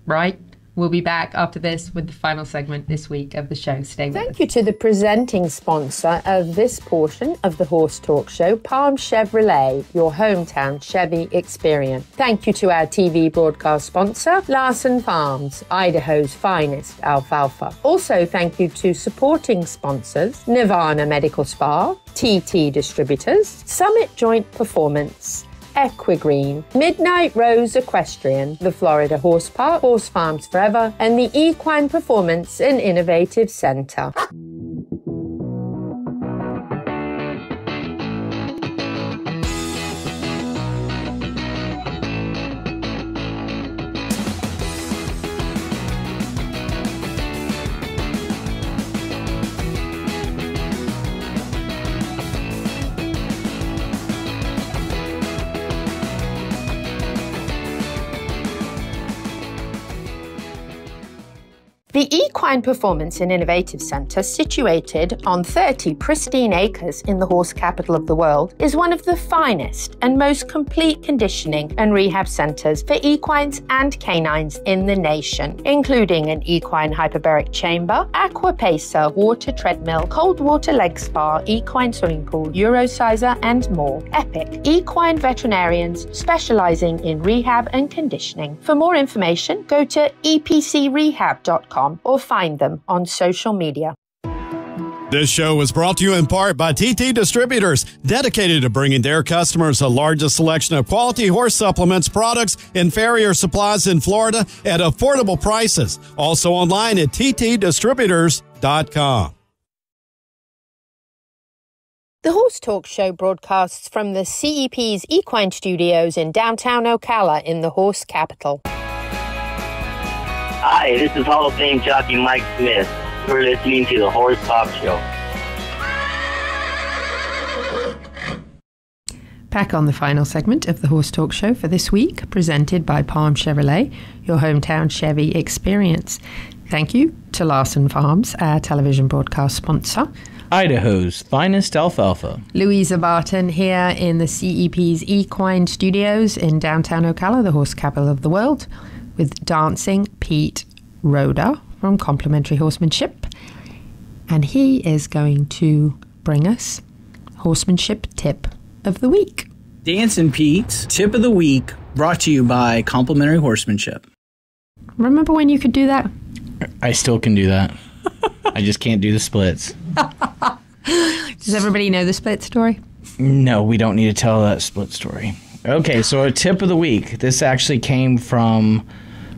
Right? We'll be back after this with the final segment this week of the show. Stay with us. Thank you to the presenting sponsor of this portion of the Horse Talk Show, Palm Chevrolet, your hometown Chevy experience. Thank you to our TV broadcast sponsor, Larsen Farms, Idaho's finest alfalfa. Also, thank you to supporting sponsors, Nirvana Medical Spa, TT Distributors, Summit Joint Performance, Equigreen, Midnight Rose Equestrian, the Florida Horse Park, Horse Farms Forever, and the Equine Performance and Innovative Center. The Equine Performance and Innovative Center, situated on 30 pristine acres in the horse capital of the world, is one of the finest and most complete conditioning and rehab centers for equines and canines in the nation, including an equine hyperbaric chamber, aqua pacer, water treadmill, cold water leg spa, equine swimming pool, Eurosizer, and more. Epic equine veterinarians specializing in rehab and conditioning. For more information, go to epcrehab.com or find them on social media. This show was brought to you in part by TT Distributors, dedicated to bringing their customers the largest selection of quality horse supplements products and Farrier supplies in Florida at affordable prices. Also online at ttdistributors.com. The Horse Talk Show broadcasts from the CEP's Equine Studios in downtown Ocala in the horse capital. Hi, this is Hall of Fame jockey Mike Smith. You're listening to the Horse Talk Show. Back on the final segment of the Horse Talk Show for this week, presented by Palm Chevrolet, your hometown Chevy experience. Thank you to Larsen Farms, our television broadcast sponsor. Idaho's finest alfalfa. Louisa Barton here in the CEP's Equine Studios in downtown Ocala, the horse capital of the world, with Dancing Pete Roda from Complementary Horsemanship. And he is going to bring us Horsemanship Tip of the Week. Dancing Pete's Tip of the Week, brought to you by Complementary Horsemanship. Remember when you could do that? I still can do that. I just can't do the splits. Does everybody know the split story? No, we don't need to tell that split story. Okay, so a tip of the week. This actually came from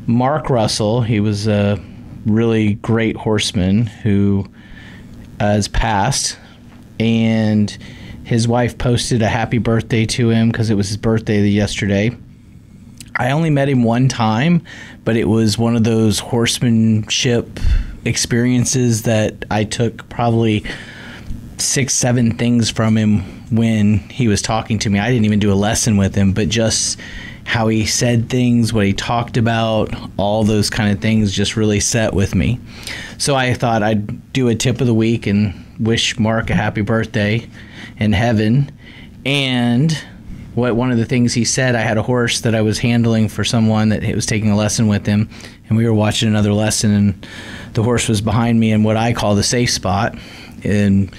Mark Russell. He was a really great horseman who has passed, and his wife posted a happy birthday to him because it was his birthday yesterday. I only met him one time, but it was one of those horsemanship experiences that I took probably 6-7 things from him when he was talking to me. I didn't even do a lesson with him, but just how he said things, what he talked about, all those kind of things just really set with me. So I thought I'd do a tip of the week and wish Mark a happy birthday in heaven. And one of the things he said, I had a horse that I was handling for someone that was taking a lesson with him, and we were watching another lesson, and the horse was behind me in what I call the safe spot. And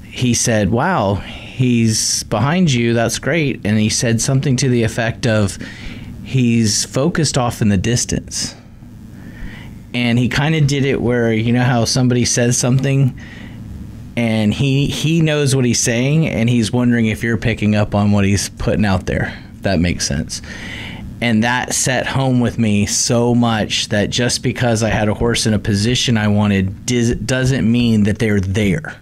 he said, "Wow, he's behind you, that's great." And he said something to the effect of, he's focused off in the distance. And he kind of did it where, you know how somebody says something and he knows what he's saying, and he's wondering if you're picking up on what he's putting out there, if that makes sense. And that set home with me so much that just because I had a horse in a position I wanted doesn't mean that they're there.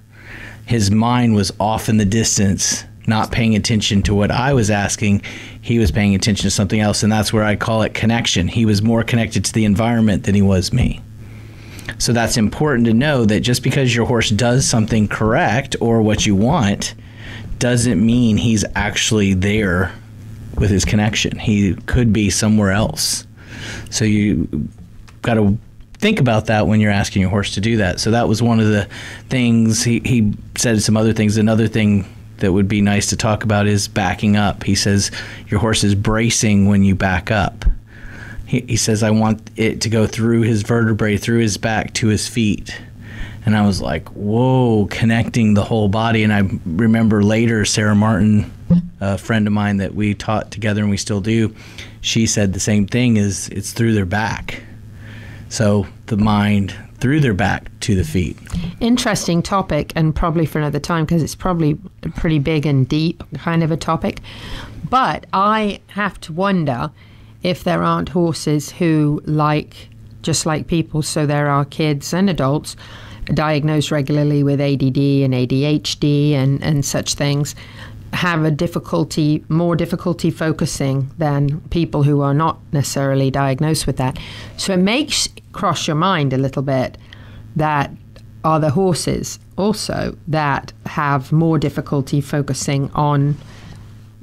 His mind was off in the distance, not paying attention to what I was asking. He was paying attention to something else, and that's where I call it connection. He was more connected to the environment than he was me. So that's important to know, that just because your horse does something correct or what you want doesn't mean he's actually there with his connection. He could be somewhere else. So you got to think about that when you're asking your horse to do that. So that was one of the things. He said some other things. Another thing that would be nice to talk about is backing up. He says your horse is bracing when you back up. He says, I want it to go through his vertebrae, through his back to his feet. And I was like, whoa, connecting the whole body. And I remember later, Sarah Martin, a friend of mine that we taught together and we still do, she said the same thing, is it's through their back. So the mind through their back to the feet. Interesting topic, and probably for another time, because it's probably a pretty big and deep kind of a topic. But I have to wonder if there aren't horses who, just like people, so there are kids and adults diagnosed regularly with ADD and ADHD and such things, have more difficulty focusing than people who are not necessarily diagnosed with that. So it makes cross your mind a little bit that are the horses also that have more difficulty focusing on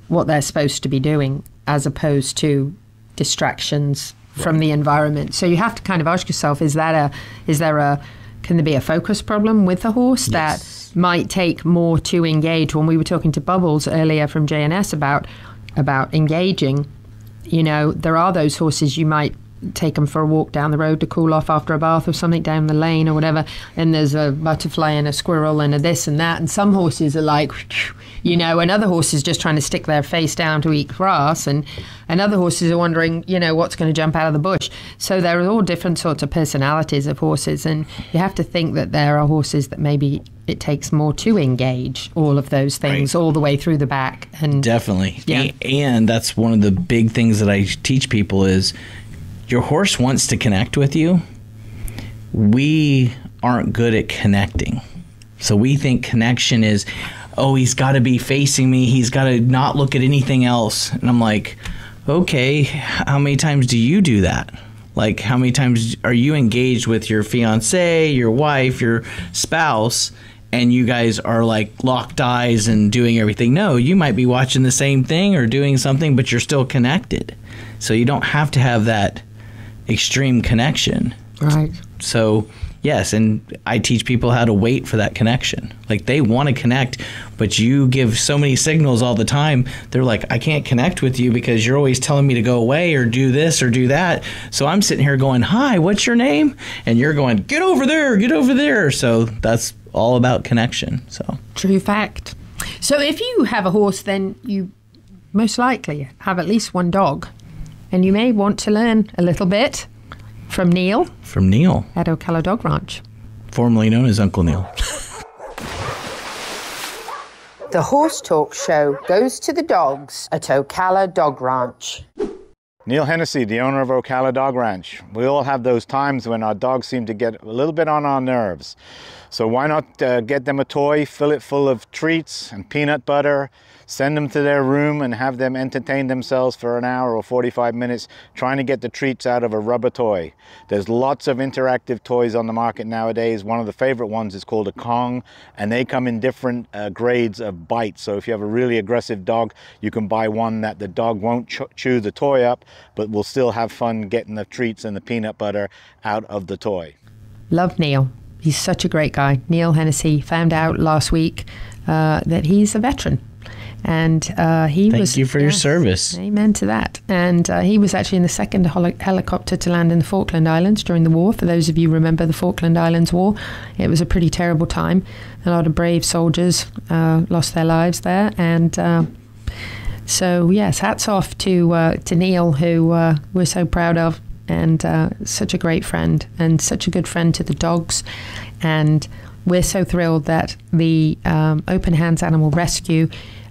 what they're supposed to be doing as opposed to distractions from the environment. So you have to kind of ask yourself, can there be a focus problem with the horse that might take more to engage? When we were talking to Bubbles earlier from JNS about engaging, there are those horses you might take them for a walk down the road to cool off after a bath or something down the lane or whatever, and there's a butterfly and a squirrel and a this and that, and some horses are like, and other horses just trying to stick their face down to eat grass, and other horses are wondering, what's going to jump out of the bush. So there are all different sorts of personalities of horses, and you have to think that there are horses that maybe it takes more to engage all of those things all the way through the back. And definitely. Yeah. And that's one of the big things that I teach people is, your horse wants to connect with you. We aren't good at connecting. So we think connection is, he's got to be facing me. He's got to not look at anything else. And I'm like, okay, how many times do you do that? Like, how many times are you engaged with your fiance, your wife, your spouse, and you guys are like locked eyes and doing everything? No, you might be watching the same thing or doing something, but you're still connected. So you don't have to have that extreme connection. Right. So yes, and I teach people how to wait for that connection. Like, they want to connect, but you give so many signals all the time. They're like, I can't connect with you because you're always telling me to go away or do this or do that. So I'm sitting here going, hi, what's your name? And you're going, get over there, get over there. So that's all about connection. So true fact. So if you have a horse, then you most likely have at least one dog. And you may want to learn a little bit from Neil. From Neil. At Ocala Dog Ranch. Formerly known as Uncle Neil. The Horse Talk Show goes to the dogs at Ocala Dog Ranch. Neil Hennessy, the owner of Ocala Dog Ranch. We all have those times when our dogs seem to get a little bit on our nerves. So why not get them a toy, fill it full of treats and peanut butter, send them to their room and have them entertain themselves for an hour or 45 minutes trying to get the treats out of a rubber toy. There's lots of interactive toys on the market nowadays. One of the favorite ones is called a Kong, and they come in different grades of bite. So if you have a really aggressive dog, you can buy one that the dog won't chew the toy up, but will still have fun getting the treats and the peanut butter out of the toy. Love Neil. He's such a great guy. Neil Hennessy found out last week that he's a veteran. And he Thank you for your service. Amen to that. And he was actually in the second helicopter to land in the Falkland Islands during the war. For those of you who remember the Falkland Islands War, it was a pretty terrible time. A lot of brave soldiers lost their lives there. And so, yes, hats off to Neil, who we're so proud of, and such a great friend and such a good friend to the dogs. And we're so thrilled that the Open Hands Animal Rescue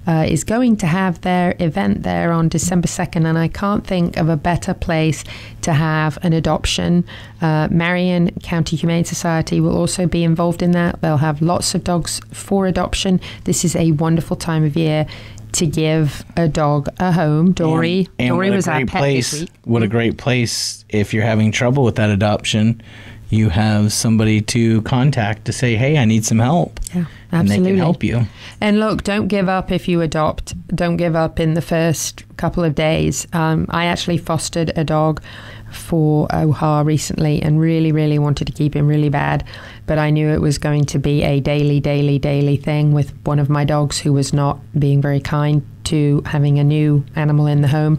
is going to have their event there on December 2nd, and I can't think of a better place to have an adoption. Marion County Humane Society will also be involved in that. They'll have lots of dogs for adoption. This is a wonderful time of year to give a dog a home. Dory was our pet this week. What a great place if you're having trouble with that adoption. you have somebody to contact to say, hey, I need some help. Yeah, absolutely. And they can help you. And look, don't give up if you adopt. Don't give up in the first couple of days. I actually fostered a dog for OHAR recently and really, really wanted to keep him really bad. But I knew it was going to be a daily thing with one of my dogs who was not being very kind to having a new animal in the home.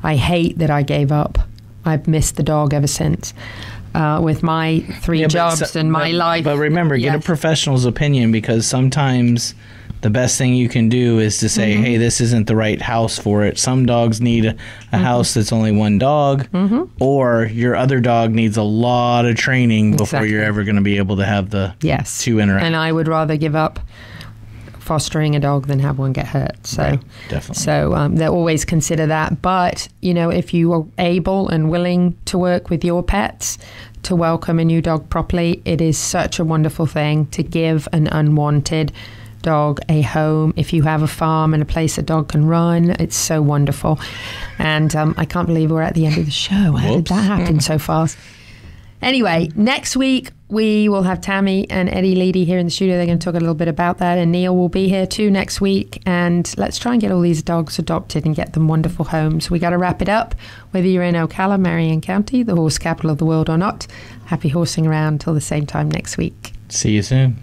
I hate that I gave up. I've missed the dog ever since. With my three jobs and my life. But remember, get a professional's opinion, because sometimes the best thing you can do is to say, hey, this isn't the right house for it. Some dogs need a house that's only one dog, or your other dog needs a lot of training before you're ever going to be able to have the two interact. And I would rather give up fostering a dog than have one get hurt. So right, definitely. So they always consider that. But, you know, if you are able and willing to work with your pets to welcome a new dog properly, it is such a wonderful thing to give an unwanted dog a home. If you have a farm and a place a dog can run, it's so wonderful. And I can't believe we're at the end of the show. How did that happen so fast? Anyway, next week we will have Tammy and Eddie Leedy here in the studio. They're going to talk a little bit about that. And Neil will be here too next week. And let's try and get all these dogs adopted and get them wonderful homes. We got to wrap it up. Whether you're in Ocala, Marion County, the horse capital of the world or not, happy horsing around till the same time next week. See you soon.